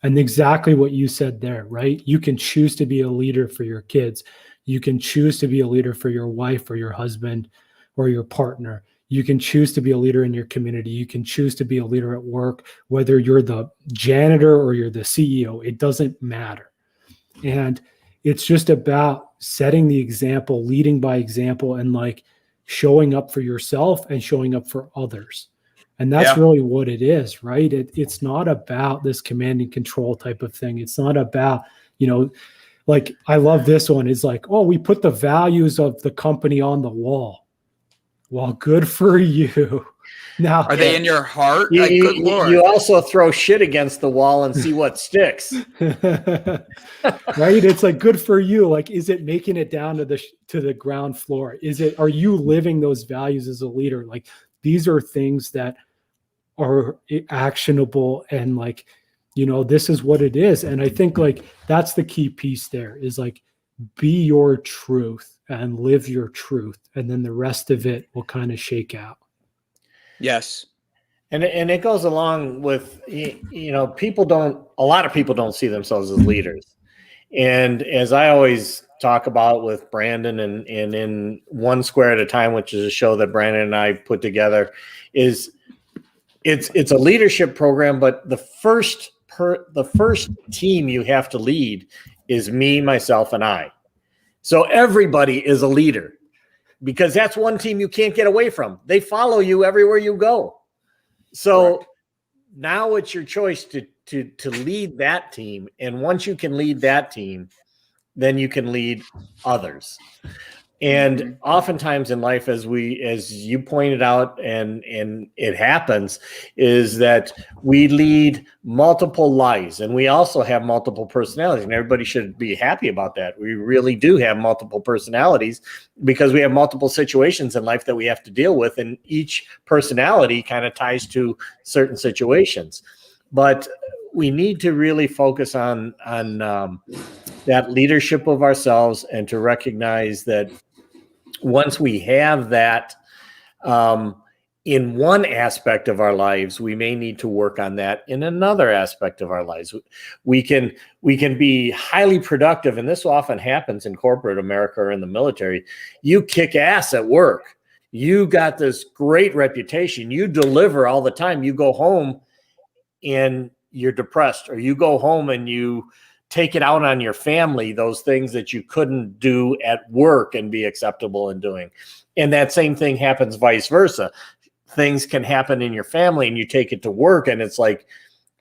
And exactly what you said there, right? You can choose to be a leader for your kids. You can choose to be a leader for your wife or your husband or your partner. You can choose to be a leader in your community. You can choose to be a leader at work, whether you're the janitor or you're the CEO, it doesn't matter. And it's just about setting the example, leading by example, and like showing up for yourself and showing up for others. And that's really what it is, right? It's not about this command and control type of thing. It's not about, like, I love this one. It's like, oh, we put the values of the company on the wall. Well, good for you. Now, are they in your heart? You, like, good Lord. You also throw shit against the wall and see what sticks. Right? It's like, good for you. Like, is it making it down to the ground floor? Are you living those values as a leader? Like, these are things that are actionable and like, this is what it is. And I think like that's the key piece there is like, be your truth and live your truth. And then the rest of it will kind of shake out. Yes. And it goes along with, a lot of people don't see themselves as leaders. And as I always talk about with Brandon and in One Square at a Time, which is a show that Brandon and I put together, is it's a leadership program, but the first team you have to lead is me, myself, and I. So everybody is a leader because that's one team you can't get away from. They follow you everywhere you go. So correct. Now it's your choice to lead that team. And once you can lead that team, then you can lead others. And oftentimes in life, as you pointed out, and it happens, is that we lead multiple lives, and we also have multiple personalities, and everybody should be happy about that. We really do have multiple personalities because we have multiple situations in life that we have to deal with, and each personality kind of ties to certain situations. But we need to really focus on that leadership of ourselves, and to recognize that once we have that in one aspect of our lives, we may need to work on that in another aspect of our lives. We can be highly productive, and this often happens in corporate America or in the military. You kick ass at work. You got this great reputation. You deliver all the time. You go home and you're depressed, or you go home and you take it out on your family, those things that you couldn't do at work and be acceptable in doing. And that same thing happens vice versa. Things can happen in your family and you take it to work, and it's like,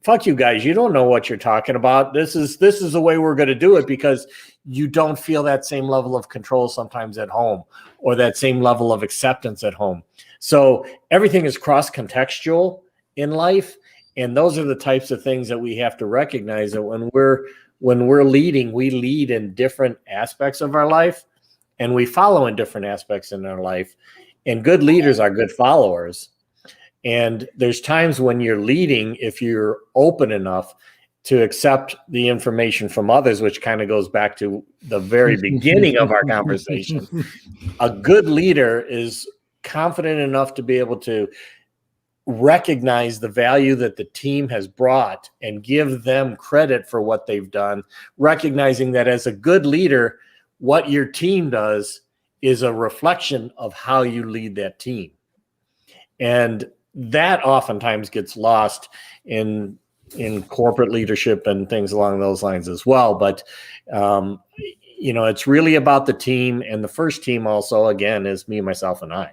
fuck you guys, you don't know what you're talking about. This is the way we're going to do it, because you don't feel that same level of control sometimes at home, or that same level of acceptance at home. So everything is cross-contextual in life. And those are the types of things that we have to recognize, that when we're leading, we lead in different aspects of our life, and we follow in different aspects in our life. And good leaders are good followers. And there's times when you're leading, if you're open enough to accept the information from others, which kind of goes back to the very beginning of our conversation. A good leader is confident enough to be able to recognize the value that the team has brought and give them credit for what they've done, recognizing that as a good leader, what your team does is a reflection of how you lead that team. And that oftentimes gets lost in corporate leadership and things along those lines as well. But, it's really about the team, and the first team also, again, is me, myself, and I.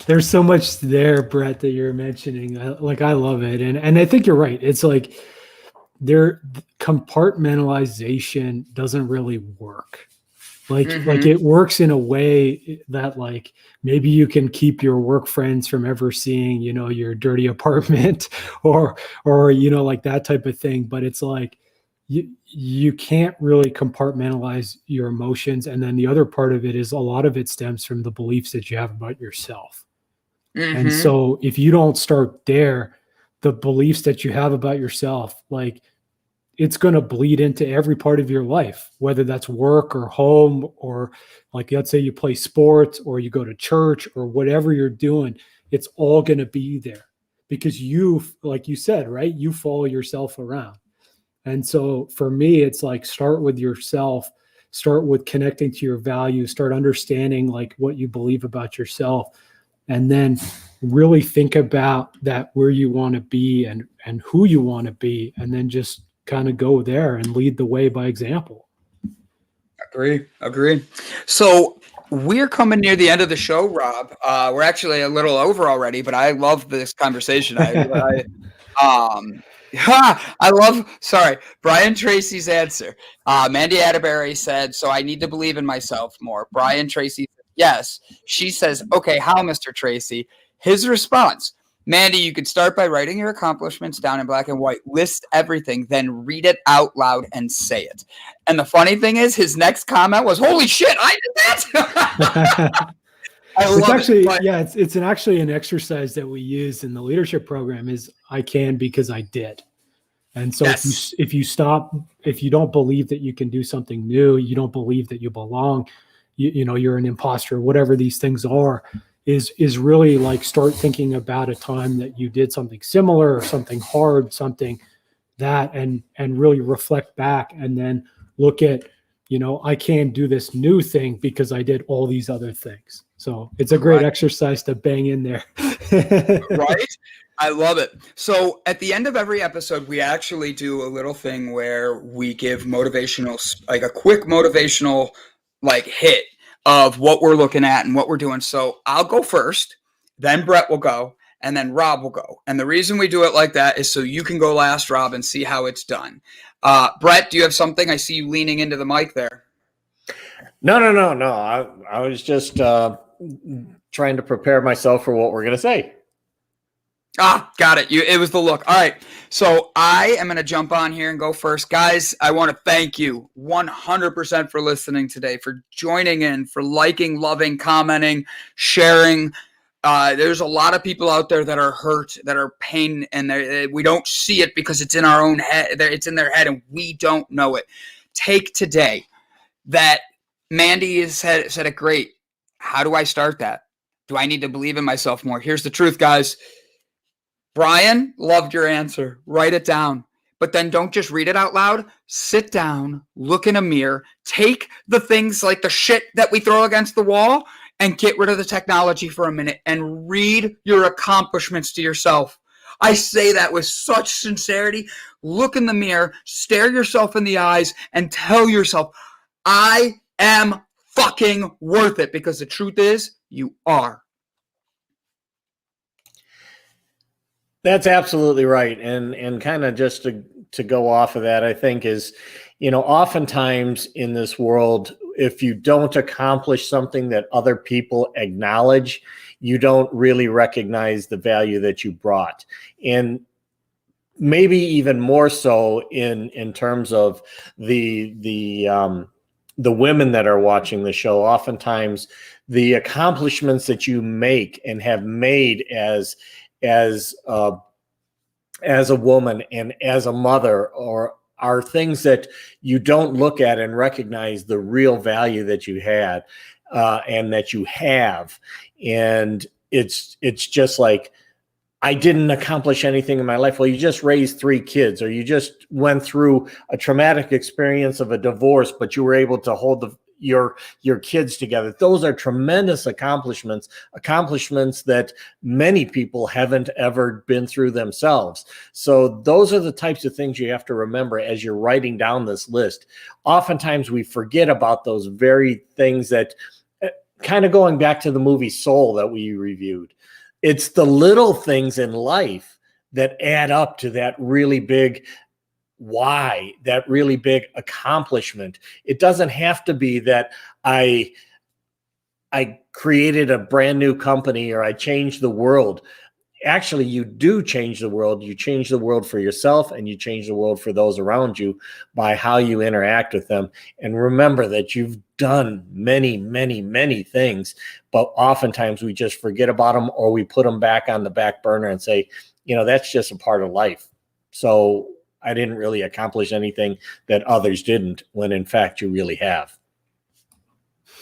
There's so much there, Brett, that you're mentioning. I love it. And I think you're right. It's like compartmentalization doesn't really work. Like it works in a way that like maybe you can keep your work friends from ever seeing, your dirty apartment or like that type of thing. But it's like you can't really compartmentalize your emotions. And then the other part of it is a lot of it stems from the beliefs that you have about yourself. And so if you don't start there, the beliefs that you have about yourself, like it's going to bleed into every part of your life, whether that's work or home, or like, let's say you play sports or you go to church or whatever you're doing, it's all going to be there because you, like you said, right, you follow yourself around. And so for me, it's like, start with yourself, start with connecting to your values, start understanding like what you believe about yourself, and then really think about that, where you want to be and who you want to be, and then just kind of go there and lead the way by example. Agree. So we're coming near the end of the show, Rob. We're actually a little over already, but I love this conversation. I love Brian Tracy's answer. Mandy Atterbury said, so I need to believe in myself more. Brian Tracy said, yes. She says, okay, how, Mr. Tracy? His response, Mandy, you could start by writing your accomplishments down in black and white, list everything, then read it out loud and say it. And the funny thing is, his next comment was, holy shit, I did that. I It's love actually, it. But it's actually an exercise that we use in the leadership program is I can because I did. And so yes, if you stop, if you don't believe that you can do something new, you don't believe that you belong, you know, you're an imposter, whatever these things are, is really like start thinking about a time that you did something similar or something hard, something that, and really reflect back and then look at, you know, I can do this new thing because I did all these other things. So it's a great right. exercise to bang in there. Right? I love it. So at the end of every episode, we actually do a little thing where we give motivational, like a quick motivational, like hit of what we're looking at and what we're doing. So I'll go first, then Brett will go, and then Rob will go. And the reason we do it like that is so you can go last, Rob, and see how it's done. Brett, do you have something? I see you leaning into the mic there. No. I was just trying to prepare myself for what we're going to say. Got it. It was the look. All right. So I am going to jump on here and go first. Guys, I want to thank you 100% for listening today, for joining in, for liking, loving, commenting, sharing. There's a lot of people out there that are hurt, that are pain, and we don't see it because it's in our own head. It's in their head, and we don't know it. Take today that Mandy has said it great. How do I start that? Do I need to believe in myself more? Here's the truth, guys. Brian, loved your answer. Write it down. But then don't just read it out loud. Sit down, look in a mirror, take the things like the shit that we throw against the wall and get rid of the technology for a minute and read your accomplishments to yourself. I say that with such sincerity. Look in the mirror, stare yourself in the eyes, and tell yourself, I am fucking worth it, because the truth is, you are. That's absolutely right. And kind of just to go off of that, I think is, you know, oftentimes in this world, if you don't accomplish something that other people acknowledge, you don't really recognize the value that you brought. And maybe even more so in terms of the women that are watching the show. Oftentimes the accomplishments that you make and have made as a woman and as a mother are things that you don't look at and recognize the real value that you had and that you have. And it's just like, I didn't accomplish anything in my life. Well, you just raised 3 kids, or you just went through a traumatic experience of a divorce, but you were able to hold your kids together. Those are tremendous accomplishments that many people haven't ever been through themselves. So those are the types of things you have to remember as you're writing down this list. Oftentimes we forget about those very things that, kind of going back to the movie Soul that we reviewed. It's the little things in life that add up to that really big why, that really big accomplishment. It doesn't have to be that I created a brand new company or I changed the world. Actually, you do change the world. You change the world for yourself, and you change the world for those around you by how you interact with them. And remember that you've done many, many, many things, but oftentimes we just forget about them, or we put them back on the back burner and say, you know, that's just a part of life. So I didn't really accomplish anything that others didn't, when in fact you really have.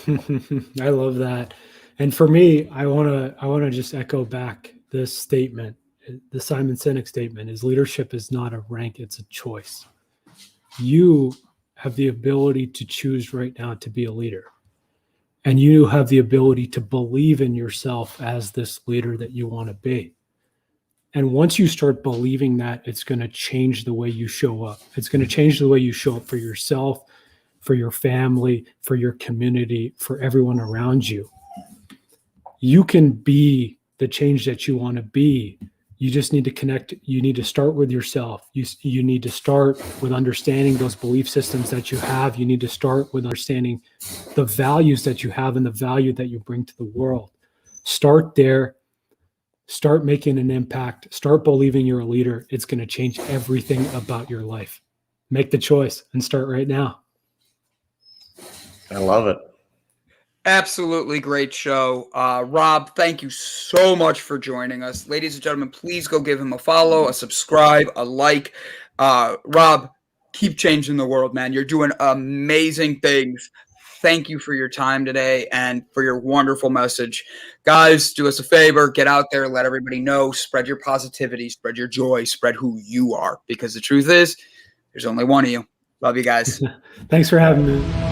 I love that. And for me, I want to just echo back this statement. The Simon Sinek statement is leadership is not a rank, it's a choice. You have the ability to choose right now to be a leader. And you have the ability to believe in yourself as this leader that you want to be. And once you start believing that, it's going to change the way you show up. It's going to change the way you show up for yourself, for your family, for your community, for everyone around you. You can be the change that you want to be. You just need to connect. You need to start with yourself. You need to start with understanding those belief systems that you have. You need to start with understanding the values that you have and the value that you bring to the world. Start there. Start making an impact. Start believing you're a leader. It's going to change everything about your life. Make the choice and start right now. I love it. Absolutely great show. Rob, thank you so much for joining us. Ladies and gentlemen, please go give him a follow, a subscribe, a like. Rob, keep changing the world, man. You're doing amazing things. Thank you for your time today and for your wonderful message. Guys, do us a favor, get out there, let everybody know, spread your positivity, spread your joy, spread who you are, because the truth is, there's only one of you. Love you guys. Thanks for having me.